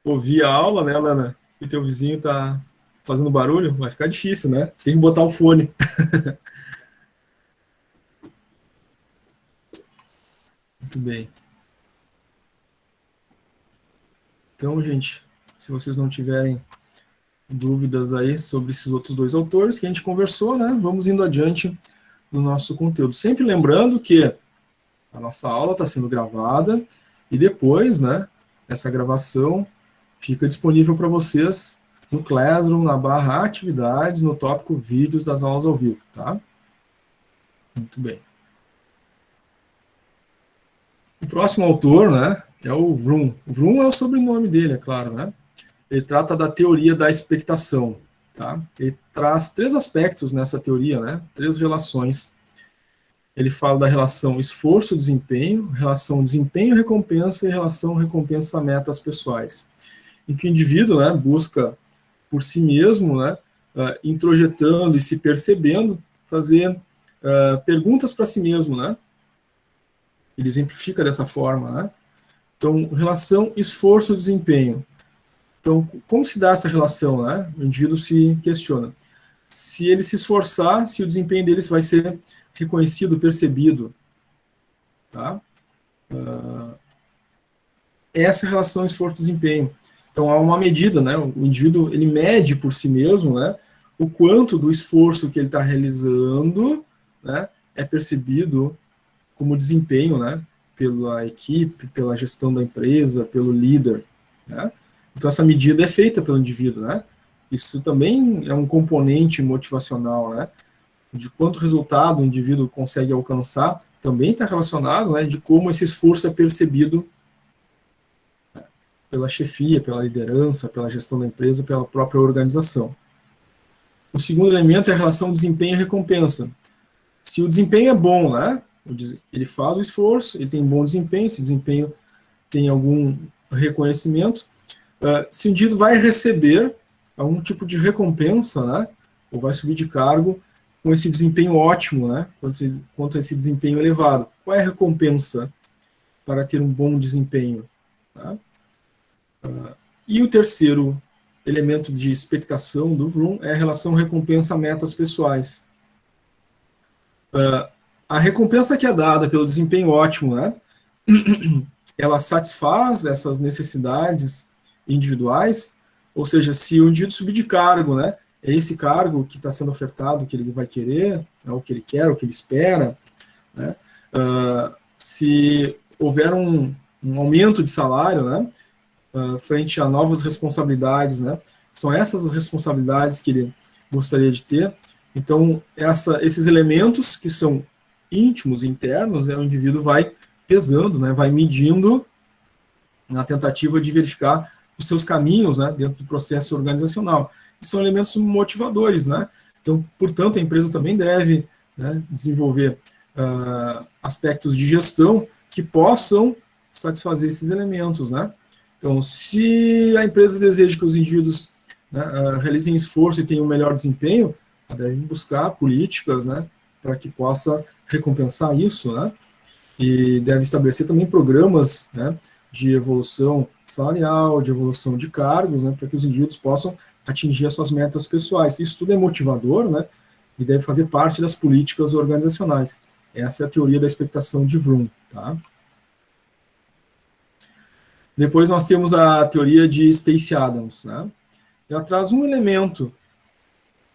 ouvir a aula, né, Lana? E teu vizinho tá fazendo barulho, vai ficar difícil, né? Tem que botar o fone. Muito bem. Então, gente, se vocês não tiverem dúvidas aí sobre esses outros dois autores que a gente conversou, né? Vamos indo adiante no nosso conteúdo. Sempre lembrando que a nossa aula está sendo gravada e depois, né, essa gravação fica disponível para vocês no Classroom, na barra atividades, no tópico vídeos das aulas ao vivo, tá? Muito bem. O próximo autor, né, é o Vroom. Vroom é o sobrenome dele, é claro, né? Ele trata da teoria da expectação, tá? Ele traz 3 aspectos nessa teoria, né? 3 relações. Ele fala da relação esforço-desempenho, relação desempenho-recompensa e relação recompensa-metas pessoais. Em que o indivíduo, né, busca por si mesmo, né, introjetando e se percebendo, fazer perguntas para si mesmo, né? Ele exemplifica dessa forma, né? Então, relação esforço-desempenho. Então, como se dá essa relação, né? O indivíduo se questiona. Se ele se esforçar, se o desempenho dele vai ser reconhecido, percebido, tá? Essa relação esforço-desempenho. Então, há uma medida, né? O indivíduo, ele mede por si mesmo, né? O quanto do esforço que ele está realizando, né? É percebido como desempenho, né? Pela equipe, pela gestão da empresa, pelo líder, né? Então, essa medida é feita pelo indivíduo, né? Isso também é um componente motivacional, né? De quanto resultado o indivíduo consegue alcançar, também está relacionado, né? De como esse esforço é percebido, né, pela chefia, pela liderança, pela gestão da empresa, pela própria organização. O segundo elemento é a relação desempenho e recompensa. Se o desempenho é bom, né? Ele faz o esforço, ele tem bom desempenho, esse desempenho tem algum reconhecimento. Se o indivíduo vai receber algum tipo de recompensa, né, ou vai subir de cargo com esse desempenho ótimo, né, quanto a esse desempenho elevado. Qual é a recompensa para ter um bom desempenho? Tá? E o terceiro elemento de expectação do Vroom é a relação recompensa-metas pessoais. A recompensa que é dada pelo desempenho ótimo, né, ela satisfaz essas necessidades individuais, ou seja, se o indivíduo subir de cargo, né, é esse cargo que está sendo ofertado, que ele vai querer, é o que ele quer, o que ele espera, né, se houver um aumento de salário, né, frente a novas responsabilidades, né, são essas as responsabilidades que ele gostaria de ter. Então, esses elementos que são íntimos, internos, o indivíduo vai pesando, né, vai medindo na tentativa de verificar os seus caminhos, né, dentro do processo organizacional. E são elementos motivadores, né? Então, portanto, a empresa também deve, né, desenvolver aspectos de gestão que possam satisfazer esses elementos, né? Então, se a empresa deseja que os indivíduos, né, realizem esforço e tenham um melhor desempenho, ela deve buscar políticas, né, para que possa recompensar isso, né? E deve estabelecer também programas, né, de evolução salarial, de evolução de cargos, né, para que os indivíduos possam atingir as suas metas pessoais. Isso tudo é motivador, né, e deve fazer parte das políticas organizacionais. Essa é a teoria da expectação de Vroom, tá? Depois nós temos a teoria de Stacey Adams, né? Ela traz um elemento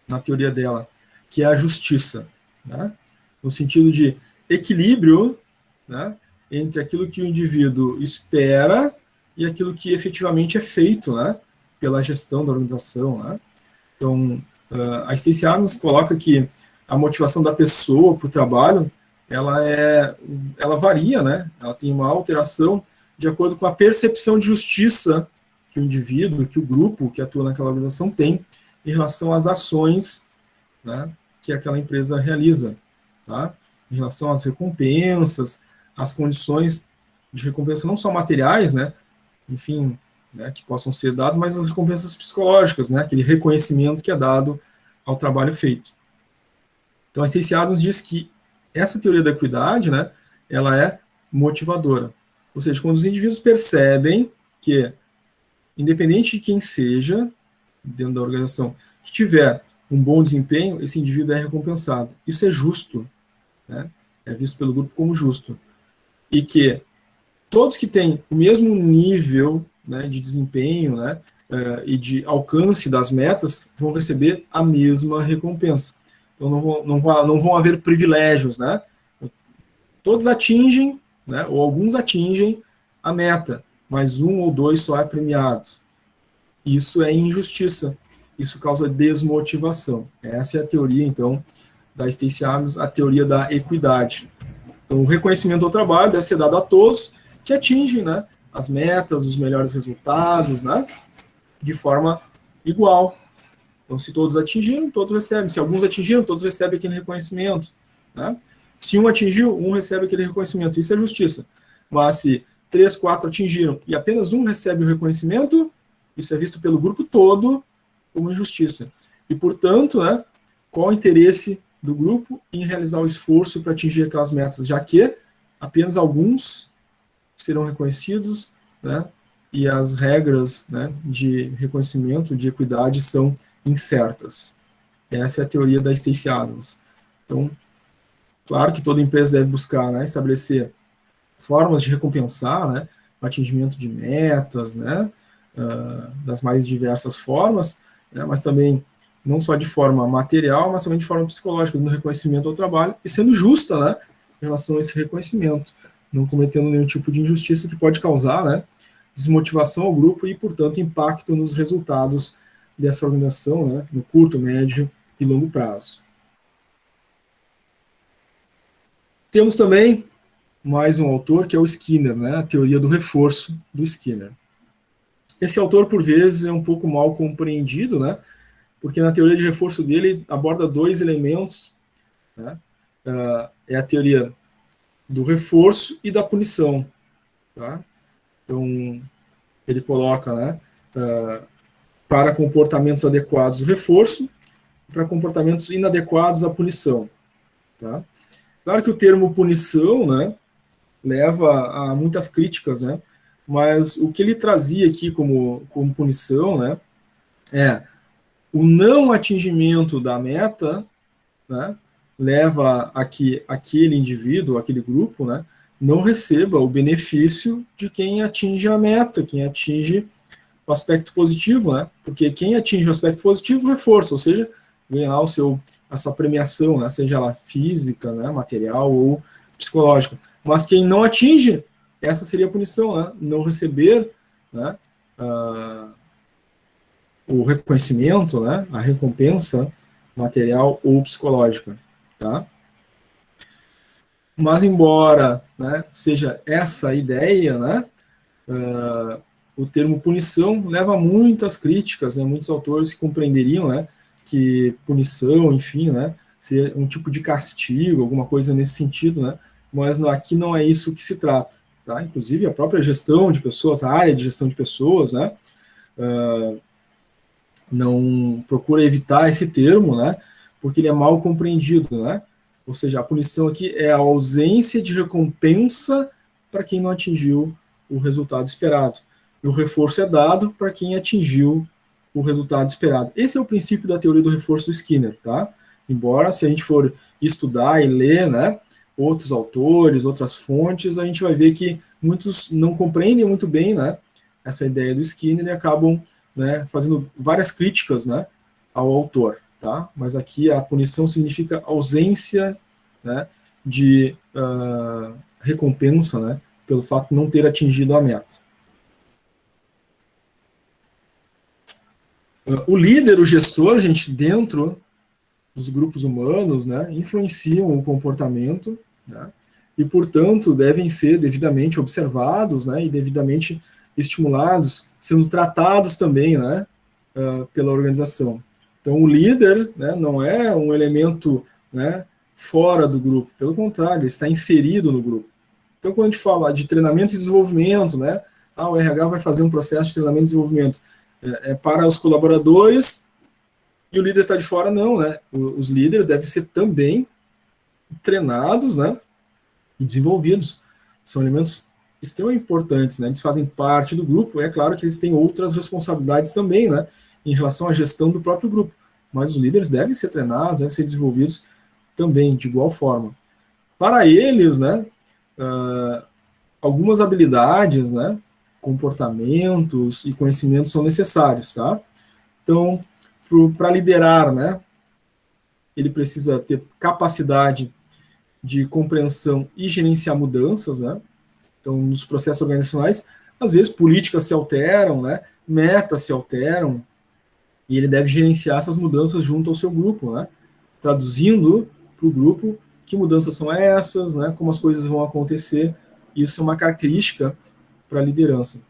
na teoria dela, que é a justiça, né? No sentido de equilíbrio, né, entre aquilo que o indivíduo espera e aquilo que efetivamente é feito, né, pela gestão da organização, né? Então, a Stacey Adams coloca que a motivação da pessoa para o trabalho ela varia, né? Ela tem uma alteração de acordo com a percepção de justiça que o indivíduo, que o grupo que atua naquela organização tem em relação às ações, né, que aquela empresa realiza, tá? Em relação às recompensas, às condições de recompensa não só materiais, né, enfim, né, que possam ser dadas, mas as recompensas psicológicas, né, aquele reconhecimento que é dado ao trabalho feito. Então, a Stacey Adams diz que essa teoria da equidade, né, ela é motivadora. Ou seja, quando os indivíduos percebem que, independente de quem seja, dentro da organização, que tiver um bom desempenho, esse indivíduo é recompensado. Isso é justo, né? É visto pelo grupo como justo. E que todos que têm o mesmo nível, né, de desempenho, né, e de alcance das metas vão receber a mesma recompensa. Então não vão haver privilégios, né? Todos atingem, né, ou alguns atingem a meta, mas um ou dois só é premiado. Isso é injustiça. Isso causa desmotivação. Essa é a teoria, então, da Stacey Adams, a teoria da equidade. Então, o reconhecimento do trabalho deve ser dado a todos que atingem, né, as metas, os melhores resultados, né, de forma igual. Então, se todos atingiram, todos recebem. Se alguns atingiram, todos recebem aquele reconhecimento. Né? Se um atingiu, um recebe aquele reconhecimento. Isso é justiça. Mas se 3, 4 atingiram e apenas um recebe o reconhecimento, isso é visto pelo grupo todo como injustiça. E, portanto, né, qual o interesse do grupo em realizar o esforço para atingir aquelas metas, já que apenas alguns serão reconhecidos, né, e as regras, né, de reconhecimento, de equidade, são incertas. Essa é a teoria da Stacey Adams. Então, claro que toda empresa deve buscar, né, estabelecer formas de recompensar, né, o atingimento de metas, né, das mais diversas formas, né, mas também não só de forma material, mas também de forma psicológica, dando reconhecimento ao trabalho e sendo justa, né, em relação a esse reconhecimento, não cometendo nenhum tipo de injustiça que pode causar, né, desmotivação ao grupo e, portanto, impacto nos resultados dessa organização, né, no curto, médio e longo prazo. Temos também mais um autor, que é o Skinner, né, a teoria do reforço do Skinner. Esse autor, por vezes, é um pouco mal compreendido, né, porque na teoria de reforço dele aborda dois elementos, né, é a teoria do reforço e da punição. Tá? Então, ele coloca, né, para comportamentos adequados o reforço, para comportamentos inadequados a punição. Tá? Claro que o termo punição, né, leva a muitas críticas, né, mas o que ele trazia aqui como punição, né, é o não atingimento da meta, né, leva a que aquele indivíduo, aquele grupo, né, não receba o benefício de quem atinge a meta, quem atinge o aspecto positivo, né, porque quem atinge o aspecto positivo reforça, ou seja, ganha lá a sua premiação, né, seja ela física, né, material ou psicológica. Mas quem não atinge, essa seria a punição, né, não receber, né, o reconhecimento, né, a recompensa material ou psicológica, tá? Mas embora, né, seja essa a ideia, né, o termo punição leva a muitas críticas, né, muitos autores que compreenderiam, né, que punição, enfim, né, ser um tipo de castigo, alguma coisa nesse sentido, né, mas aqui não é isso que se trata, tá? Inclusive a própria gestão de pessoas, a área de gestão de pessoas, né, não procura evitar esse termo, né, porque ele é mal compreendido, né, ou seja, a punição aqui é a ausência de recompensa para quem não atingiu o resultado esperado. E o reforço é dado para quem atingiu o resultado esperado. Esse é o princípio da teoria do reforço do Skinner, tá? Embora, se a gente for estudar e ler, né, outros autores, outras fontes, a gente vai ver que muitos não compreendem muito bem, né, essa ideia do Skinner e acabam, né, fazendo várias críticas, né, ao autor. Tá? Mas aqui a punição significa ausência, né, de recompensa, né, pelo fato de não ter atingido a meta. O líder, o gestor, gente, dentro dos grupos humanos, né, influenciam o comportamento, né? E, portanto, devem ser devidamente observados, né, e devidamente estimulados, sendo tratados também, né, pela organização. Então, o líder, né, não é um elemento, né, fora do grupo, pelo contrário, ele está inserido no grupo. Então, quando a gente fala de treinamento e desenvolvimento, né, o RH vai fazer um processo de treinamento e desenvolvimento para os colaboradores e o líder está de fora, não, né? Os líderes devem ser também treinados, né, e desenvolvidos. São elementos extremamente importantes, né? Eles fazem parte do grupo. É claro que eles têm outras responsabilidades também, né, em relação à gestão do próprio grupo. Mas os líderes devem ser treinados, devem ser desenvolvidos também, de igual forma. Para eles, né, algumas habilidades, né, comportamentos e conhecimentos são necessários, tá? Então, para liderar, né, ele precisa ter capacidade de compreensão e gerenciar mudanças, né? Então, nos processos organizacionais, às vezes políticas se alteram, né? Metas se alteram, e ele deve gerenciar essas mudanças junto ao seu grupo, né? Traduzindo para o grupo que mudanças são essas, né? Como as coisas vão acontecer. Isso é uma característica para a liderança.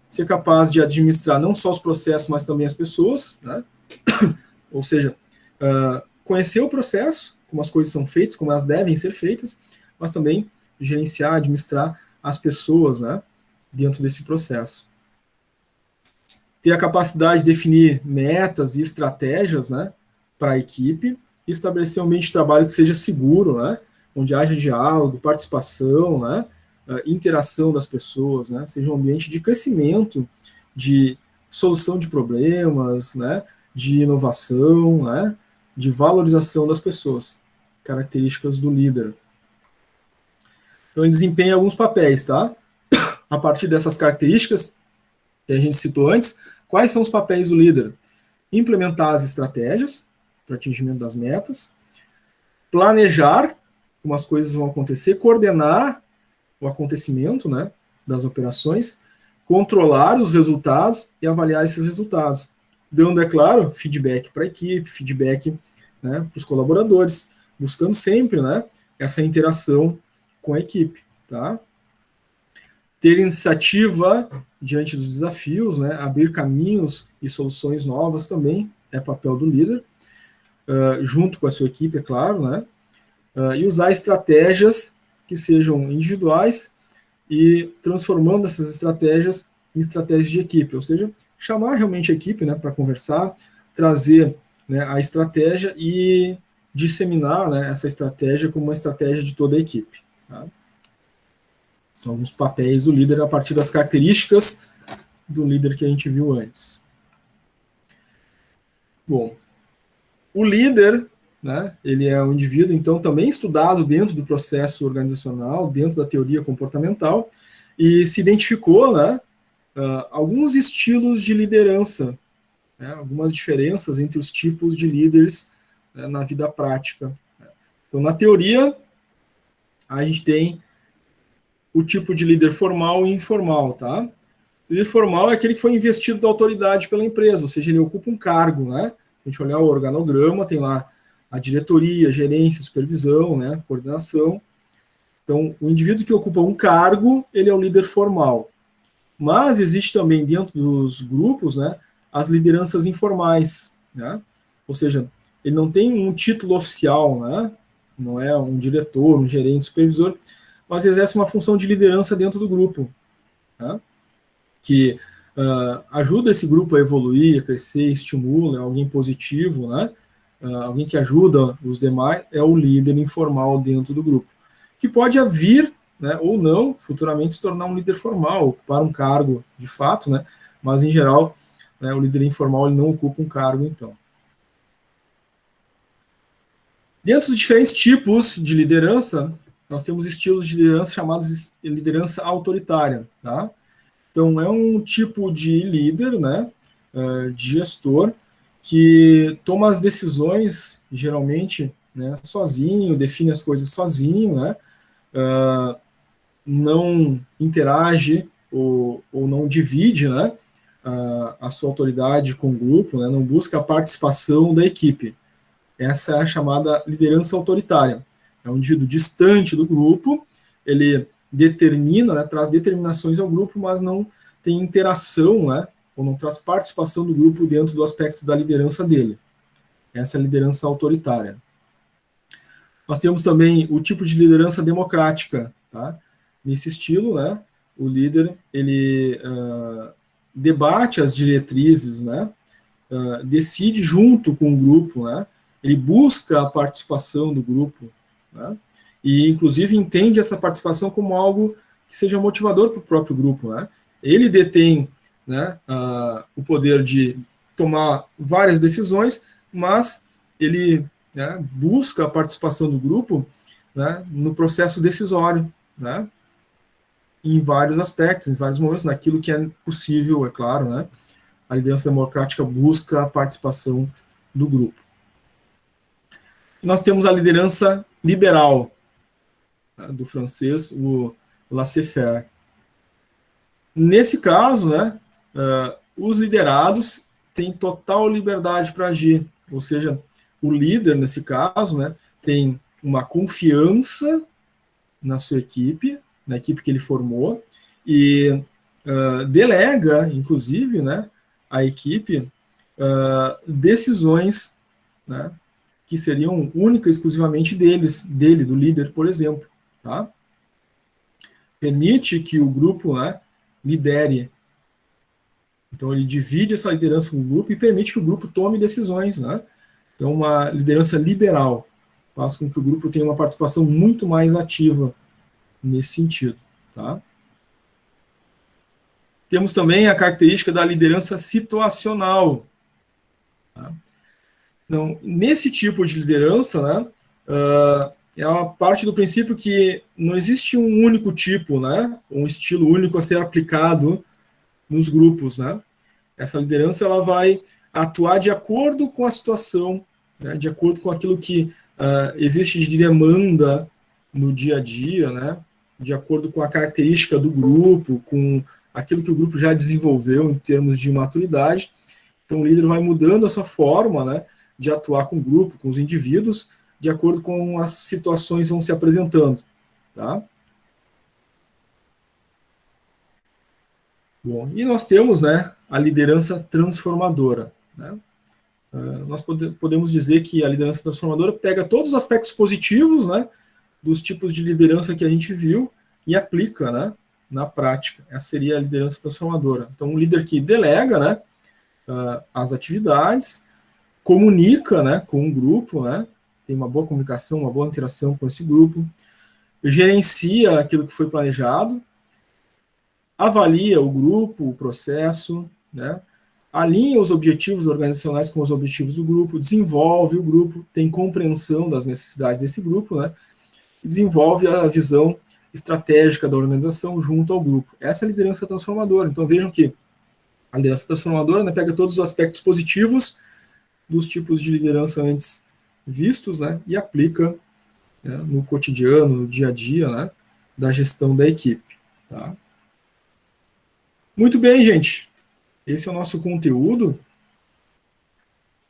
Ser capaz de administrar não só os processos, mas também as pessoas, né? Ou seja, conhecer o processo, como as coisas são feitas, como elas devem ser feitas, mas também gerenciar, administrar as pessoas, né, dentro desse processo. Ter a capacidade de definir metas e estratégias, né, para a equipe e estabelecer um ambiente de trabalho que seja seguro, né, onde haja diálogo, participação, né, interação das pessoas, né, seja um ambiente de crescimento, de solução de problemas, né, de inovação, né, de valorização das pessoas, características do líder. Então, ele desempenha alguns papéis, tá? A partir dessas características que a gente citou antes, quais são os papéis do líder? Implementar as estratégias para atingimento das metas, planejar como as coisas vão acontecer, coordenar o acontecimento, né, das operações, controlar os resultados e avaliar esses resultados, dando, é claro, feedback para a equipe, feedback, né, para os colaboradores, buscando sempre, né, essa interação com a equipe, tá? Ter iniciativa diante dos desafios, né, abrir caminhos e soluções novas também é papel do líder, junto com a sua equipe, é claro, né, e usar estratégias que sejam individuais e transformando essas estratégias em estratégias de equipe, ou seja, chamar realmente a equipe, né, para conversar, trazer, né, a estratégia e disseminar, né, essa estratégia como uma estratégia de toda a equipe. Tá? São alguns papéis do líder a partir das características do líder que a gente viu antes. Bom, o líder, né, ele é um indivíduo, então, também estudado dentro do processo organizacional, dentro da teoria comportamental, e se identificou, né, alguns estilos de liderança, né, algumas diferenças entre os tipos de líderes, né, na vida prática. Então, na teoria, a gente tem o tipo de líder formal e informal, tá? O líder formal é aquele que foi investido da autoridade pela empresa, ou seja, ele ocupa um cargo, né? Se a gente olhar o organograma, tem lá a diretoria, gerência, supervisão, né, coordenação. Então, o indivíduo que ocupa um cargo, ele é o líder formal. Mas existe também dentro dos grupos, né, as lideranças informais, né? Ou seja, ele não tem um título oficial, né? Não é um diretor, um gerente, supervisor, mas exerce uma função de liderança dentro do grupo, né? Que ajuda esse grupo a evoluir, a crescer, estimula, é alguém positivo, né? Alguém que ajuda os demais, é o líder informal dentro do grupo, que pode vir, né, ou não, futuramente se tornar um líder formal, ocupar um cargo de fato, né, mas em geral, né, o líder informal ele não ocupa um cargo, então. Dentro dos diferentes tipos de liderança, nós temos estilos de liderança chamados de liderança autoritária, tá? Então, é um tipo de líder, né, de gestor, que toma as decisões, geralmente, né, sozinho, define as coisas sozinho, né, não interage ou não divide, né, a sua autoridade com o grupo, né, não busca a participação da equipe. Essa é a chamada liderança autoritária. é um indivíduo distante do grupo, ele determina, né, traz determinações ao grupo, mas não tem interação, né, ou não traz participação do grupo dentro do aspecto da liderança dele. Essa é a liderança autoritária. Nós temos também o tipo de liderança democrática, tá? Nesse estilo, né, o líder, ele debate as diretrizes, né, decide junto com o grupo, né, ele busca a participação do grupo, né, e inclusive entende essa participação como algo que seja motivador para o próprio grupo, né. Ele detém, né, o poder de tomar várias decisões, mas ele, né, busca a participação do grupo, né, no processo decisório, né, em vários aspectos, em vários momentos, naquilo que é possível, é claro, né. A liderança democrática busca a participação do grupo. E nós temos a liderança liberal, né, do francês, o laissez-faire. Nesse caso, né, os liderados têm total liberdade para agir, ou seja, o líder, nesse caso, né, tem uma confiança na sua equipe, na equipe que ele formou, e delega, inclusive, né, a equipe decisões, né, que seriam única e exclusivamente dele, do líder, por exemplo. Tá? Permite que o grupo, né, lidere. Então, ele divide essa liderança com o grupo e permite que o grupo tome decisões. Né? Então, uma liderança liberal faz com que o grupo tenha uma participação muito mais ativa nesse sentido. Tá? Temos também a característica da liderança situacional. Tá? Então, nesse tipo de liderança, né, ela parte do princípio que não existe um único tipo, né, um estilo único a ser aplicado nos grupos. Né? Essa liderança ela vai atuar de acordo com a situação, né, de acordo com aquilo que existe de demanda no dia a dia, né, de acordo com a característica do grupo, com aquilo que o grupo já desenvolveu em termos de maturidade. Então, o líder vai mudando a sua forma, né, de atuar com o grupo, com os indivíduos, de acordo com as situações que vão se apresentando. Tá? Bom, e nós temos, né, a liderança transformadora. Né? Nós podemos dizer que a liderança transformadora pega todos os aspectos positivos, né, dos tipos de liderança que a gente viu e aplica, né, na prática. Essa seria a liderança transformadora. Então, um líder que delega, né, as atividades, comunica, né, com o grupo, né, tem uma boa comunicação, uma boa interação com esse grupo, gerencia aquilo que foi planejado, avalia o grupo, o processo, né, alinha os objetivos organizacionais com os objetivos do grupo, desenvolve o grupo, tem compreensão das necessidades desse grupo, né, e desenvolve a visão estratégica da organização junto ao grupo. Essa é a liderança transformadora. Então vejam que a liderança transformadora, né, pega todos os aspectos positivos dos tipos de liderança antes vistos, né, e aplica, né, no cotidiano, no dia a dia, né, da gestão da equipe. Tá? Muito bem, gente. Esse é o nosso conteúdo.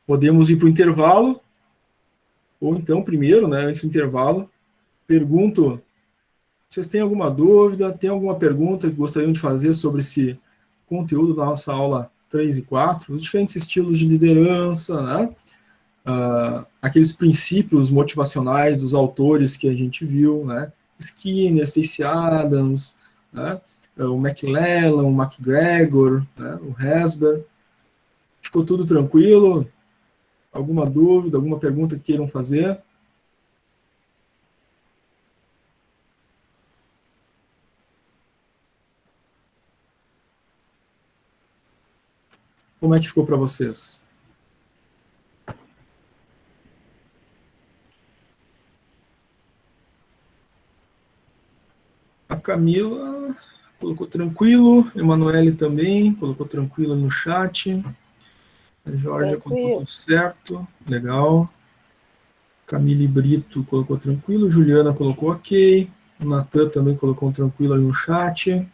Podemos ir para o intervalo, ou então, primeiro, né, antes do intervalo, pergunto, vocês têm alguma dúvida, tem alguma pergunta que gostariam de fazer sobre esse conteúdo da nossa aula 3 e 4, os diferentes estilos de liderança, né? Aqueles princípios motivacionais dos autores que a gente viu, né? Skinner, Stacey Adams, né? O McClellan, o McGregor, né? O Hasber. Ficou tudo tranquilo? Alguma dúvida, alguma pergunta que queiram fazer? Como é que ficou para vocês? A Camila colocou tranquilo, Emanuele também colocou tranquilo no chat. A Jorge colocou tudo certo, legal. Camille Brito colocou tranquilo, Juliana colocou ok, o Natan também colocou tranquilo aí no chat.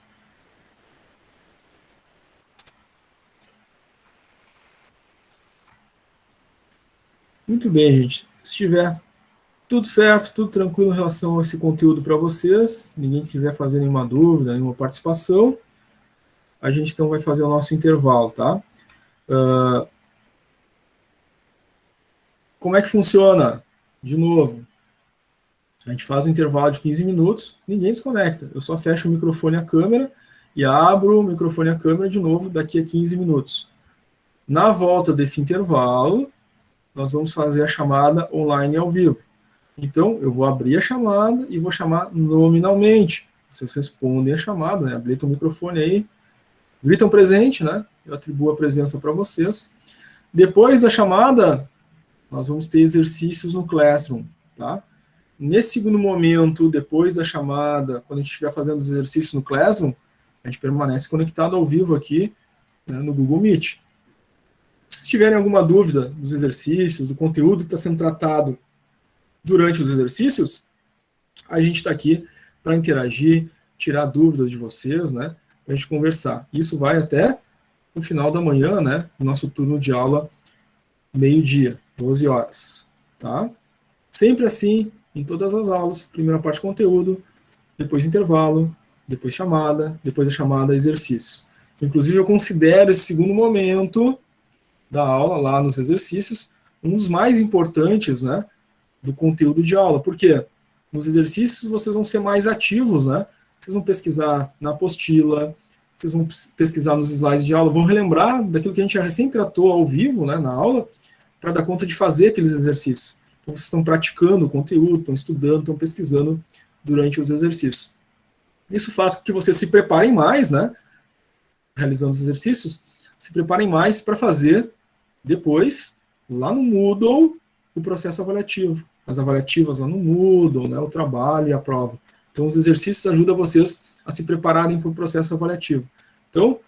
Muito bem, gente. Se tiver Tudo certo, tudo tranquilo em relação a esse conteúdo para vocês. Ninguém quiser fazer nenhuma dúvida, nenhuma participação, a gente então vai fazer o nosso intervalo, tá? Como é que funciona? De novo, a gente faz um intervalo de 15 minutos, ninguém desconecta. Eu só fecho o microfone e a câmera e abro o microfone e a câmera de novo daqui a 15 minutos. Na volta desse intervalo, nós vamos fazer a chamada online ao vivo. Então, eu vou abrir a chamada e vou chamar nominalmente. Vocês respondem a chamada, né? Habilitam o microfone aí, gritam presente, né? Eu atribuo a presença para vocês. Depois da chamada, nós vamos ter exercícios no Classroom, tá? Nesse segundo momento, depois da chamada, quando a gente estiver fazendo os exercícios no Classroom, a gente permanece conectado ao vivo aqui, né, no Google Meet. Se tiverem alguma dúvida dos exercícios, do conteúdo que está sendo tratado durante os exercícios, a gente está aqui para interagir, tirar dúvidas de vocês, né, para a gente conversar. Isso vai até no final da manhã, né, no nosso turno de aula, meio-dia, 12 horas, tá? Sempre assim, em todas as aulas, primeira parte conteúdo, depois intervalo, depois chamada, depois da chamada exercícios. Inclusive eu considero esse segundo momento da aula lá nos exercícios um dos mais importantes, né, do conteúdo de aula. Por quê? Nos exercícios vocês vão ser mais ativos, né? Vocês vão pesquisar na apostila, vocês vão pesquisar nos slides de aula, vão relembrar daquilo que a gente já recém tratou ao vivo, né, na aula, para dar conta de fazer aqueles exercícios. Então vocês estão praticando o conteúdo, estão estudando, estão pesquisando durante os exercícios. Isso faz com que vocês se preparem mais, né, realizando os exercícios, se preparem mais para fazer depois, lá no Moodle, o processo avaliativo. As avaliativas lá no Moodle, né, o trabalho e a prova. Então, os exercícios ajudam vocês a se prepararem para o processo avaliativo. Então,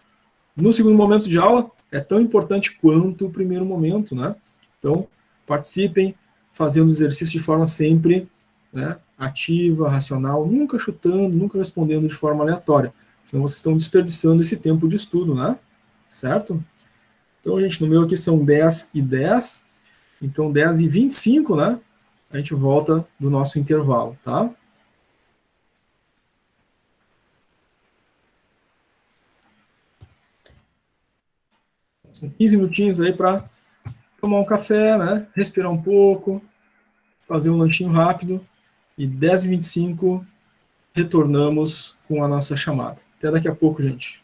no segundo momento de aula, é tão importante quanto o primeiro momento, né? Então, participem, fazendo o exercício de forma sempre, né, ativa, racional, nunca chutando, nunca respondendo de forma aleatória. Senão vocês estão desperdiçando esse tempo de estudo, né? Certo? Então, gente, no meu aqui são 10h10, então 10h25, né? A gente volta do nosso intervalo, tá? São 15 minutinhos aí para tomar um café, né? Respirar um pouco, fazer um lanchinho rápido, e 10h25 retornamos com a nossa chamada. Até daqui a pouco, gente.